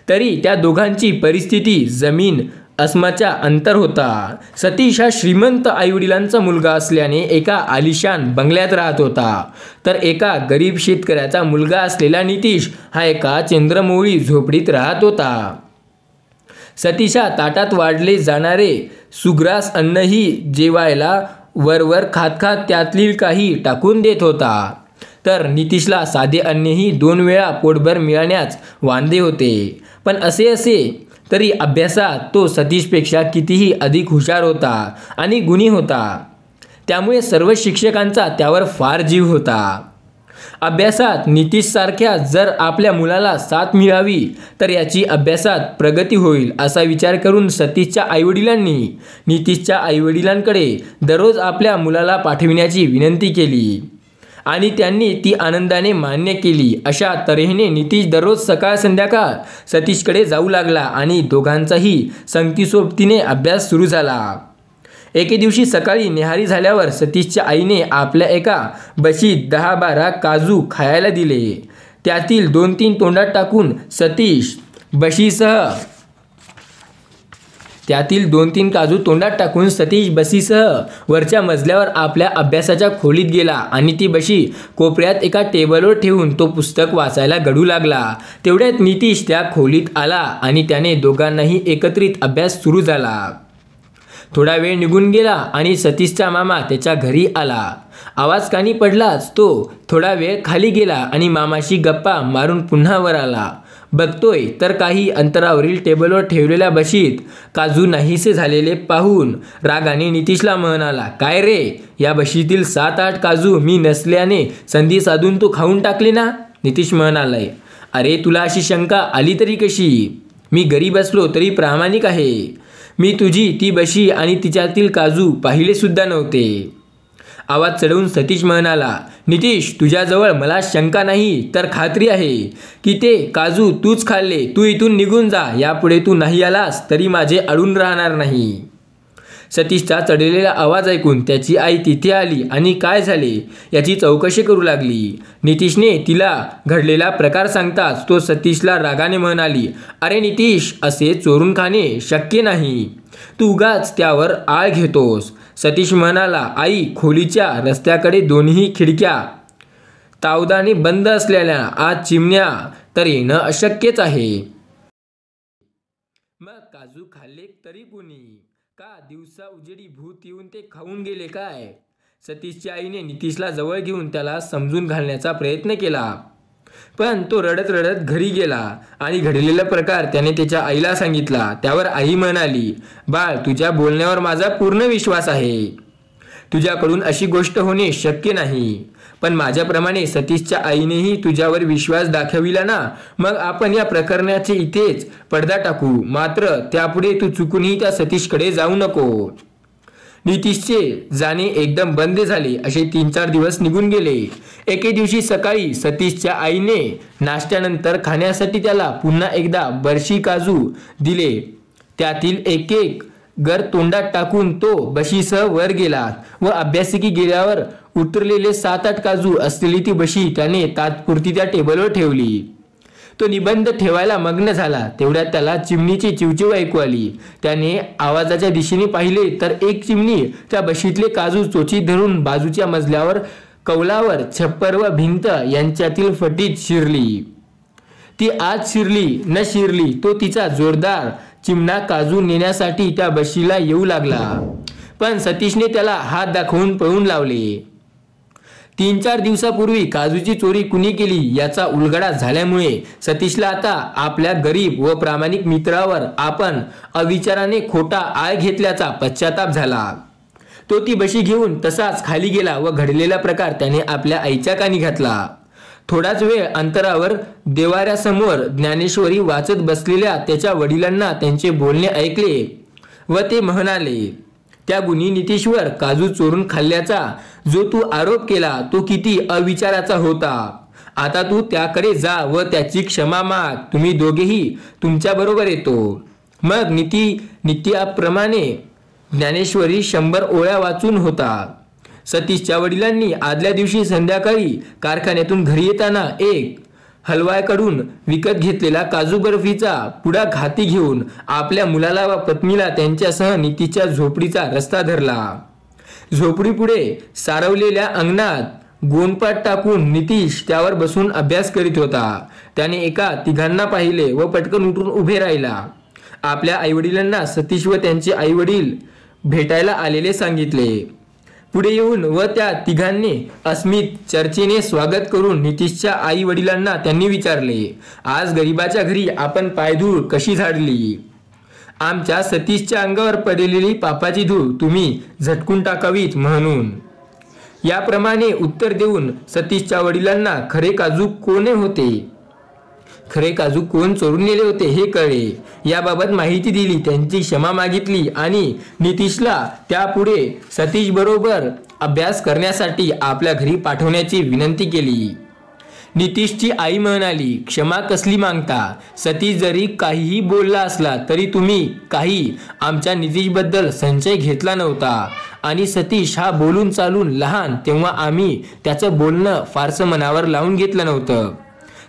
तरी त्या दोघांची परिस्थिती जमीन अस्माच्या अंतर होता. सतीश हा श्रीमंत आईवडिलांचा मुलगा असल्याने एका आलिशान बंगल्यात राहत होता, तर एका गरीब शेतकऱ्याचा मुलगा असलेला नितीश हा एका चंद्रमौळी झोपडीत राहत होता. सतीशा ताटात वाढले जाणारे सुग्रास अन्नही जेवायला वरवर खात खात त्यातली काही टाकून देत होता, तर नितीशला साधे अन्नही 2 वेळा पोटभर मिळण्यास वांदे होते. पण असे तरी अभ्यासात तो सतीशपेक्षा कितीही अधिक हुशार होता आणि गुणी होता, त्यामुळे सर्व शिक्षकांचा त्यावर फार जीव होता. अभ्यासात नितीशसारख्या जर आपल्या मुलाला साथ मिळावी तर याची अभ्यासात प्रगती होईल, असा विचार करून सतीशच्या आईवडिलांनी नितीशच्या आईवडिलांकडे दररोज आपल्या मुलाला पाठविण्याची विनंती केली आणि त्यांनी ती आनंदाने मान्य केली. अशा तऱ्हेने नितीश दररोज सकाळ संध्याकाळ सतीशकडे जाऊ लागला आणि दोघांचाही संगतीसोबतीने अभ्यास सुरू झाला. एके दिवशी सकाळी न्याहारी झाल्यावर सतीशच्या आईने आपल्या एका बशीत 10-12 काजू खायला दिले. त्यातील 2-3 तोंडात टाकून सतीश बशीसह वरच्या मजल्यावर आपल्या अभ्यासाच्या खोलीत गेला आणि ती बशी कोपऱ्यात एका टेबलवर ठेवून तो पुस्तक वाचायला गडू लागला. तेवढ्यात नितीश त्या खोलीत आला आणि त्याने दोघांनाही एकत्रित अभ्यास सुरू झाला. थोडा वेळ निघून गेला आणि सतीशचा मामा त्याच्या घरी आला. आवाज कानी पडलाच तो थोडा वेळ खाली गेला आणि मामाशी गप्पा मारून पुन्हा वर आला. बघतोय तर काही अंतरावरील टेबलवर ठेवलेल्या बशीत काजू नाहीसे झालेले पाहून रागाने नितीशला म्हणाला, काय रे, या बशीतील 7-8 काजू मी नसल्याने संधी साधून तू खाऊन टाकले ना? नितीश म्हणालाय, अरे तुला अशी शंका आली तरी कशी? मी गरीब असलो तरी प्रामाणिक आहे. मी तुझी ती बशी आणि तिच्यातील काजू पाहिले सुद्धा नव्हते. आवाज चढवून सतीश म्हणाला, नितीश, तुझ्याजवळ मला शंका नाही तर खात्री आहे की ते काजू तूच खाल्ले. तू इथून निघून जा. यापुढे तू नाही आलास तरी माझे अडून राहणार नाही. सतीशचा चढलेला आवाज ऐकून त्याची आई तिथे आली आणि काय झाले याची चौकशी करू लागली. नितीशने तिला घडलेला प्रकार सांगताच तो सतीशला रागाने म्हणाली, अरे नितीश, असे चोरून खाणे शक्य नाही. तू उगाच त्यावर आळ घेतोस. सतीश म्हणाला, आई, खोलीच्या रस्त्याकडे 2ही खिडक्या तावदाने बंद असलेल्या आत चिमण्या तर येणं अशक्यच आहे. मग काजू खाल्ले तरी कोणी? का दिवसा उजेडी भूत येऊन ते खाऊन गेले काय? सतीशच्या आईने नितीशला जवळ घेऊन त्याला समजून घालण्याचा प्रयत्न केला, पण तो रडत रडत घरी गेला आणि घडलेला प्रकार त्याने त्याच्या आईला सांगितला. त्यावर आई म्हणाली, बाळ, तुझ्या बोलण्यावर माझा पूर्ण विश्वास आहे. तुझ्याकडून अशी गोष्ट होणे शक्य नाही. पण माझ्याप्रमाणे सतीशच्या आईनेही तुझ्यावर विश्वास दाखविला ना, मग आपण या प्रकरणाचे इथेच पडदा टाकू. मात्र त्यापुढे तू चुकूनही त्या सतीशकडे जाऊ नको. नितीशचे जाणे एकदम बंद झाले. असे 3-4 दिवस निघून गेले. एके दिवशी सकाळी सतीशच्या आईने नाश्त्यानंतर खाण्यासाठी त्याला पुन्हा एकदा बर्फी काजू दिले. त्यातील एक गर तोंडात टाकून तो बशीसह वर गेला व अभ्यासिकी गेल्यावर उतरलेले 7-8 काजू असलेली ती बशी त्याने तात्पुरती त्या टेबलवर ठेवली. तो निबंध ठेवायला मग्न झाला. तेवढ्यात त्याला चिमणीची चिवचिव ऐकू आली. त्याने आवाजाच्या दिशेने पाहिले तर एक चिमणी त्या बशीतले काजू चोचीत धरून बाजूच्या मजल्यावर कौलावर छप्पर व भिंत यांच्यातील फटीत शिरली. ती आत शिरली न शिरली तो तिचा जोरदार चिमणा काजू नेण्यासाठी त्या बशीला येऊ लागला. पण सतीशने त्याला हात दाखवून पळून लावले. 3-4 दिवसापूर्वी काजूची चोरी कुणी केली याचा उलगडा झाल्यामुळे सतीशला आता आपल्या गरीब व प्रामाणिक मित्रावर आपण अविचाराने खोटा आळ घेतल्याचा पश्चाताप झाला. तो ती बशी घेऊन तसाच खाली गेला व घडलेला प्रकार त्याने आपल्या आईच्या कानी घातला. थोडाच वेळ अंतरावर देवाऱ्यासमोर ज्ञानेश्वरी वाचत बसलेल्या त्याच्या वडिलांना त्यांचे बोलणे ऐकले व ते म्हणाले, त्या गुणी नितीशवर काजू चोरून खाल्ल्याचा जो तू आरोप केला तो किती अविचाराचा होता. आता तू त्याकडे जा व त्याची क्षमा माग. तुम्ही दोघेही तुमच्या बरोबर येतो. मग नित्याप्रमाणे ज्ञानेश्वरी 100 ओळ्या वाचून होता. सतीशच्या वडिलांनी आदल्या दिवशी संध्याकाळी कारखान्यातून घरी येताना एक हलवायाकडून विकत घेतलेला काजू बर्फीचा पुडा घाती घेऊन आपल्या मुलाला व पत्नीला त्यांच्यासह नितीशच्या झोपडीचा रस्ता धरला. झोपडीपुढे सारवलेल्या अंगणात गोणपाट टाकून नितीश त्यावर बसून अभ्यास करीत होता. त्याने एका तिघांना पाहिले व पटकन उठून उभे राहिला. आपल्या आईवडिलांना सतीश व त्यांचे आईवडील भेटायला आलेले सांगितले. पुढे येऊन व त्या तिघांनी अस्मित चर्चेने स्वागत करून नितीशच्या आई वडिलांना त्यांनी विचारले, आज गरीबाच्या घरी आपण पायधूळ कशी झाडली? आमच्या सतीशच्या अंगावर पडलेली पापाची धूळ तुम्ही झटकून टाकावीत म्हणून. याप्रमाणे उत्तर देऊन सतीशच्या वडिलांना खरे काजू कोण होते, खरे काजू कोण चोरून नेले होते हे कळले. याबाबत माहिती दिली, त्यांची क्षमा मागितली आणि नितीशला त्यापुढे सतीश बरोबर अभ्यास करण्यासाठी आपल्या घरी पाठवण्याची विनंती केली. नितीशची आई म्हणाली, क्षमा कसली मागता? सतीश जरी काहीही बोलला असला तरी तुम्ही काही आमच्या नितीशबद्दल संशय घेतला नव्हता. आणि सतीश हा बोलून चालून लहान तेव्हा आम्ही त्याचं बोलणं फारसं मनावर लावून घेतलं नव्हतं.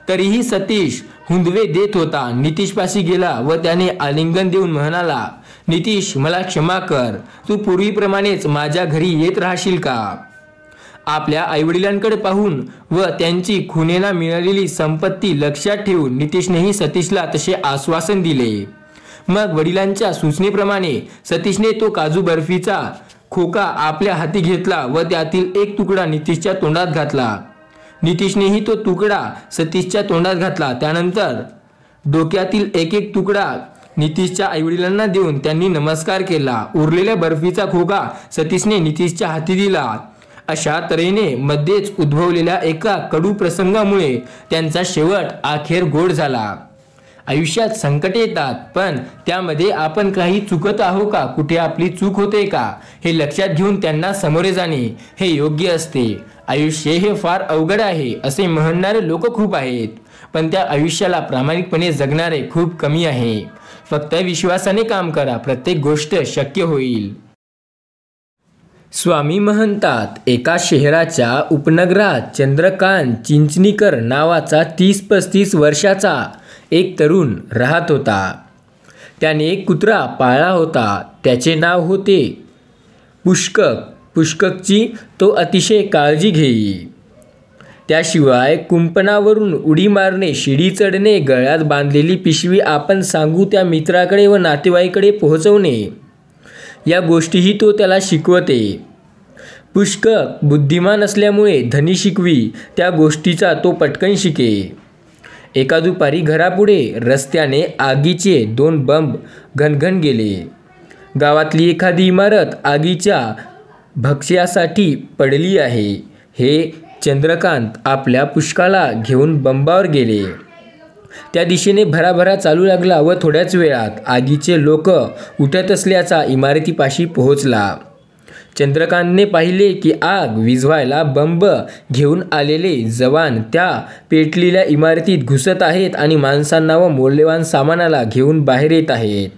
तरीही सतीश हुंदवे देत होता. नितीशपाशी गेला व त्याने आलिंगन देऊन म्हणाला, नितीश मला क्षमा कर. तू पूर्वीप्रमाणेच माझ्या घरी येत राहशील का? आपल्या आईवडिलांकडे पाहून व त्यांची खुनेला मिळालेली संपत्ती लक्षात ठेवून नितीशनेही सतीशला तसे आश्वासन दिले. मग वडिलांच्या सूचनेप्रमाणे सतीशने तो काजू बर्फीचा खोका आपल्या हाती घेतला व त्यातील एक तुकडा नितीशच्या तोंडात घातला. नितीशनेही तो तुकडा सतीशच्या तोंडात घातला. त्यानंतर डोक्यातील एक तुकडा नितीशच्या आईवडिलांना देऊन त्यांनी नमस्कार केला. उरलेल्या बर्फीचा खोका सतीशने नितीशच्या हाती दिला. अशा तऱ्हेने मध्येच उद्भवलेल्या एका कडू प्रसंगामुळे त्यांचा शेवट अखेर गोड झाला. आयुष्यात संकटे येतात, पण त्यामध्ये आपण काही चुकत आहो का, कुठे आपली चूक होते का हे लक्षात घेऊन त्यांना सामोरे जाणे हे योग्य असते. आयुष्य हे फार अवघड आहे असे म्हणणारे लोक खूप आहेत, पण त्या आयुष्याला प्रामाणिकपणे जगणारे खूप कमी आहे. फक्त विश्वासाने काम करा, प्रत्येक गोष्ट शक्य होईल. स्वामी म्हणतात, एका शहराच्या उपनगरात चंद्रकांत चिंचणीकर नावाचा 30-35 वर्षाचा एक तरुण राहत होता. त्याने एक कुत्रा पाळला होता. त्याचे नाव होते पुष्कक. पुष्ककची तो अतिशय काळजी घेई. त्याशिवाय कुंपणावरून उडी मारणे, शिडी चढणे, गळ्यात बांधलेली पिशवी आपण सांगू त्या मित्राकडे व नातेवाईकडे पोहोचवणे या गोष्टीही तो त्याला शिकवते. पुष्कक बुद्धिमान असल्यामुळे धनी शिकवी त्या गोष्टीचा तो पटकन शिके. एका दुपारी घरापुढे रस्त्याने आगीचे 2 बंब घनघन गेले. गावातली एखादी इमारत आगीच्या भक्ष्यासाठी पडली आहे. हे चंद्रकांत आपल्या पुष्काला घेऊन बंबावर गेले. त्या दिशेने भराभरा चालू लागला व थोड्याच वेळात आगीचे लोक उठत असल्याचा इमारतीपाशी पोहोचला. चंद्रकांतने पाहिले की आग विझवायला बंब घेऊन आलेले जवान त्या पेटलेल्या इमारतीत घुसत आहेत आणि माणसांना व मौल्यवान सामानाला घेऊन बाहेर येत आहेत.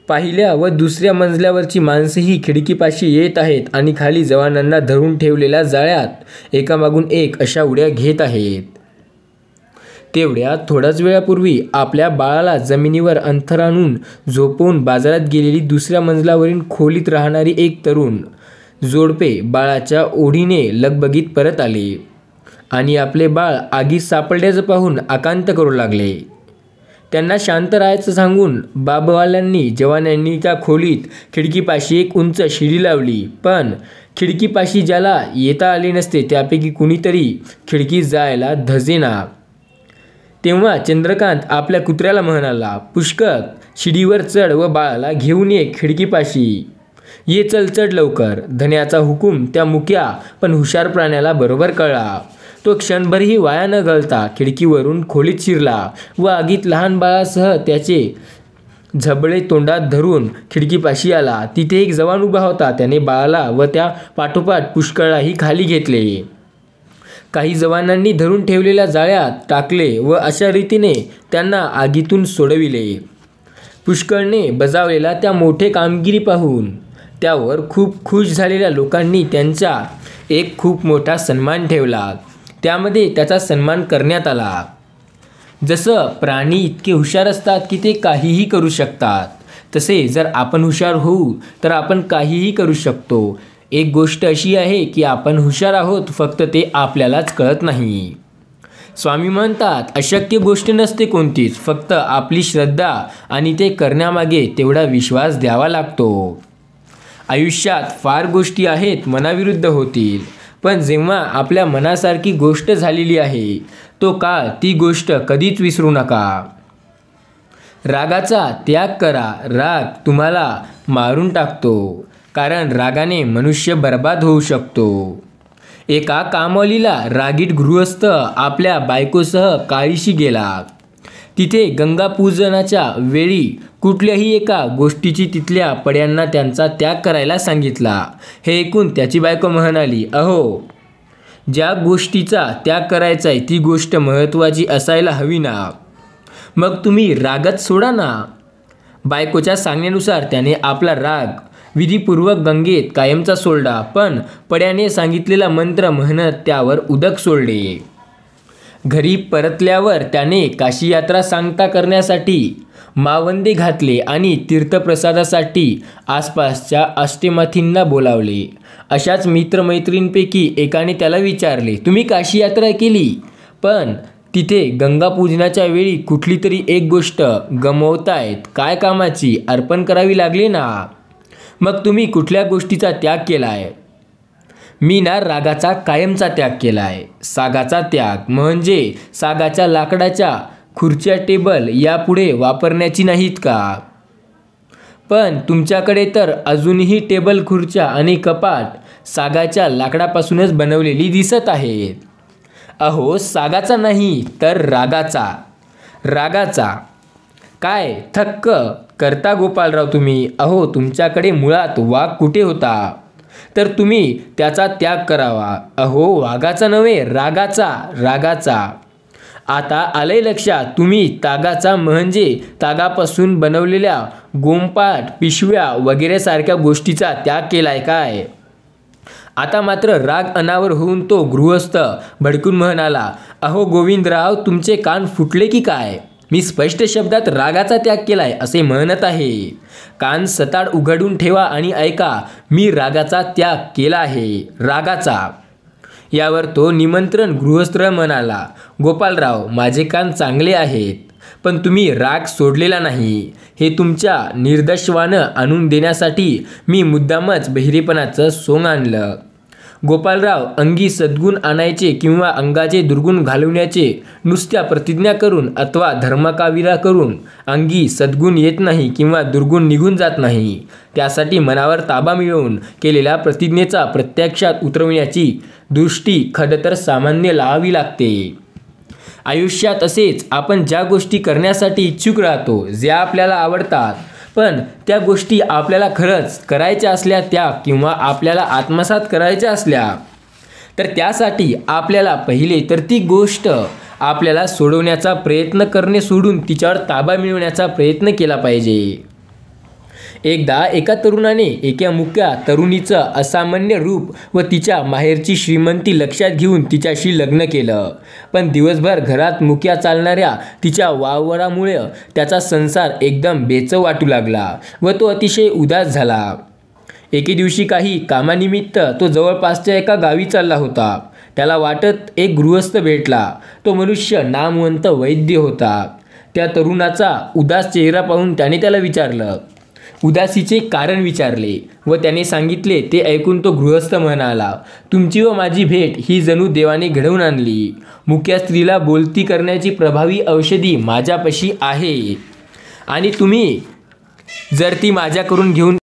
पहिल्या व दुसऱ्या मजल्यावरची माणसेही खिडकीपाशी येत आहेत आणि खाली जवानांना धरून ठेवलेल्या जाळ्यात एकामागून एक अशा उड्या घेत आहेत. तेवढ्यात थोड्याच वेळापूर्वी आपल्या बाळाला जमिनीवर अंथरुणातून झोपवून बाजारात गेलेली दुसऱ्या मजल्यावरील खोलीत राहणारी एक तरुण जोडपे बाळाच्या ओढीने लगबगीत परत आले आणि आपले बाळ आगीत सापडल्याचं पाहून आकांत करू लागले. त्यांना शांत राहायचं सांगून बाबवाल्यांनी जवानांनी त्या खोलीत खिडकीपाशी एक उंच शिडी लावली. पण खिडकीपाशी ज्याला येता आले नसते त्यापैकी कुणीतरी खिडकीत जायला धजेना. तेव्हा चंद्रकांत आपल्या कुत्र्याला म्हणाला, पुष्कळ शिडीवर चढ व बाळाला घेऊन ये खिडकीपाशी. ये चल चढ लवकर. धन्याचा हुकूम त्या मुक्या पण हुशार प्राण्याला बरोबर कळला. तो क्षणभरही वाया न घालता खिडकीवरून खोलीत शिरला व आगीत लहान बाळासह त्याचे झबळे तोंडात धरून खिडकीपाशी आला. तिथे एक जवान उभा होता. त्याने बाळाला व त्या पाठोपाठ पुष्कळलाही खाली घेतले. काही जवानांनी धरून ठेवलेल्या जाळ्यात टाकले व अशा रीतीने त्यांना आगीतून सोडविले. पुष्कळने बजावलेला त्या मोठे कामगिरी पाहून त्यावर खूप खुश झालेल्या लोकांनी त्यांचा एक खूप मोठा सन्मान ठेवला. त्यामध्ये त्याचा सन्मान करण्यात आला. जसं प्राणी इतके हुशार असतात की ते काहीही करू शकतात, तसे जर आपण हुशार होऊ तर आपण काहीही करू शकतो. एक गोष्ट अशी आहे की आपण हुशार आहोत, फक्त ते आपल्यालाच कळत नाही. स्वामी म्हणतात, अशक्य गोष्ट नसते कोणतीच, फक्त आपली श्रद्धा आणि ते करण्यामागे तेवढा विश्वास द्यावा लागतो. आयुष्यात फार गोष्टी आहेत मनाविरुद्ध होतील, पण जेव्हा आपल्या मनासारखी गोष्ट झालेली आहे तो काळ ती गोष्ट कधीच विसरू नका. रागाचा त्याग करा. राग तुम्हाला मारून टाकतो, कारण रागाने मनुष्य बर्बाद होऊ शकतो. एका कामवालीला रागीट गृहस्थ आपल्या बायकोसह काळीशी गेला. तिथे गंगापूजनाच्या वेळी कुठल्याही एका गोष्टीची तिथल्या पड्यांना त्यांचा त्याग करायला सांगितला. हे ऐकून त्याची बायको म्हणाली, अहो, ज्या गोष्टीचा त्याग करायचा आहे ती गोष्ट महत्त्वाची असायला हवी ना, मग तुम्ही रागच सोडा ना. बायकोच्या सांगण्यानुसार त्याने आपला राग विधीपूर्वक गंगेत कायमचा सोडला, पण पड्याने सांगितलेला मंत्र म्हणत त्यावर उदक सोडले. घरी परतल्यावर त्याने काशी यात्रा सांगता करण्यासाठी मावंदे घातले आणि तीर्थप्रसादासाठी आसपासच्या अष्टमाथींना बोलावले. अशाच मित्रमैत्रींपैकी एकाने त्याला विचारले, तुम्ही काशी यात्रा केली, पण तिथे गंगापूजनाच्या वेळी कुठली तरी एक गोष्ट गमवतायत, काय कामाची? अर्पण करावी लागली ना, मग तुम्ही कुठल्या गोष्टीचा त्याग केलाय? मी ना रागाचा कायमचा त्याग केलाय. सागाचा त्याग म्हणजे सागाच्या लाकडाच्या खुर्च्या टेबल यापुढे वापरण्याची नाहीत का? पण तुमच्याकडे तर अजूनही टेबल खुर्च्या आणि कपाट सागाच्या लाकडापासूनच बनवलेली दिसत आहेत. अहो, सागाचा नाही तर रागाचा. रागाचा काय थक्क करता गोपालराव तुम्ही? अहो, तुमच्याकडे मुळात वाघ कुठे होता, तर तुम्ही त्याचा त्याग करावा. अहो, वाघाचा नव्हे, रागाचा. रागाचा आता आलंय लक्षात. तुम्ही तागाचा म्हणजे तागापासून बनवलेल्या गोमपाट, पिशव्या वगैरे सारख्या गोष्टीचा त्याग केलाय काय? आता मात्र राग अनावर होऊन तो गृहस्थ भडकून म्हणाला, अहो गोविंदराव, तुमचे कान फुटले की काय? मी स्पष्ट शब्दात रागाचा त्याग केलाय असे म्हणत आहे. कान सताड उघडून ठेवा आणि ऐका. मी रागाचा त्याग केला आहे. रागाचा. यावर तो निमंत्रण गृहस्थ म्हणाला, गोपालराव, माझे कान चांगले आहेत, पण तुम्ही राग सोडलेला नाही. हे तुमच्या निर्दशवानं आणून देण्यासाठी मी मुद्दामच बहिरेपणाचं सोंग आणलं. गोपालराव अंगी सद्गुण आणायचे किंवा अंगाचे दुर्गुण घालवण्याचे नुसत्या प्रतिज्ञा करून अथवा धर्मकाविरा करून अंगी सद्गुण येत नाही किंवा दुर्गुण निघून जात नाही. त्यासाठी मनावर ताबा मिळवून केलेल्या प्रतिज्ञेचा प्रत्यक्षात उतरवण्याची दृष्टी खडतर सामान्य लावावी लागते. आयुष्यात असेच आपण ज्या गोष्टी करण्यासाठी इच्छुक राहतो, ज्या आपल्याला आवडतात, पण त्या गोष्टी आपल्याला खरंच करायच्या असल्या त्या किंवा आपल्याला आत्मसात करायच्या असल्या तर त्यासाठी आपल्याला पहिले तर ती गोष्ट आपल्याला सोडवण्याचा प्रयत्न करणे सोडून तिच्यावर ताबा मिळवण्याचा प्रयत्न केला पाहिजे. एकदा एका तरुणाने एका मुक्या तरुणीचं असामान्य रूप व तिच्या माहेरची श्रीमंती लक्षात घेऊन तिच्याशी लग्न केलं. पण दिवसभर घरात मुक्या चालणाऱ्या तिच्या वावरामुळे त्याचा संसार एकदम बेचव वाटू लागला व तो अतिशय उदास झाला. एके दिवशी काही कामानिमित्त तो जवळपासच्या एका गावी चालला होता. त्याला वाटत एक गृहस्थ भेटला. तो मनुष्य नामवंत वैद्य होता. त्या तरुणाचा उदास चेहरा पाहून त्याने त्याला विचारलं. उदासीचे कारण विचारले व त्याने सांगितले. ते ऐकून तो गृहस्थ म्हणाला, तुमची व माझी भेट ही जणू देवाने घडवून आणली. मुक्या स्त्रीला बोलती करण्याची प्रभावी औषधी माझ्यापाशी आहे आणि तुम्ही जर ती माझ्याकडून घेऊन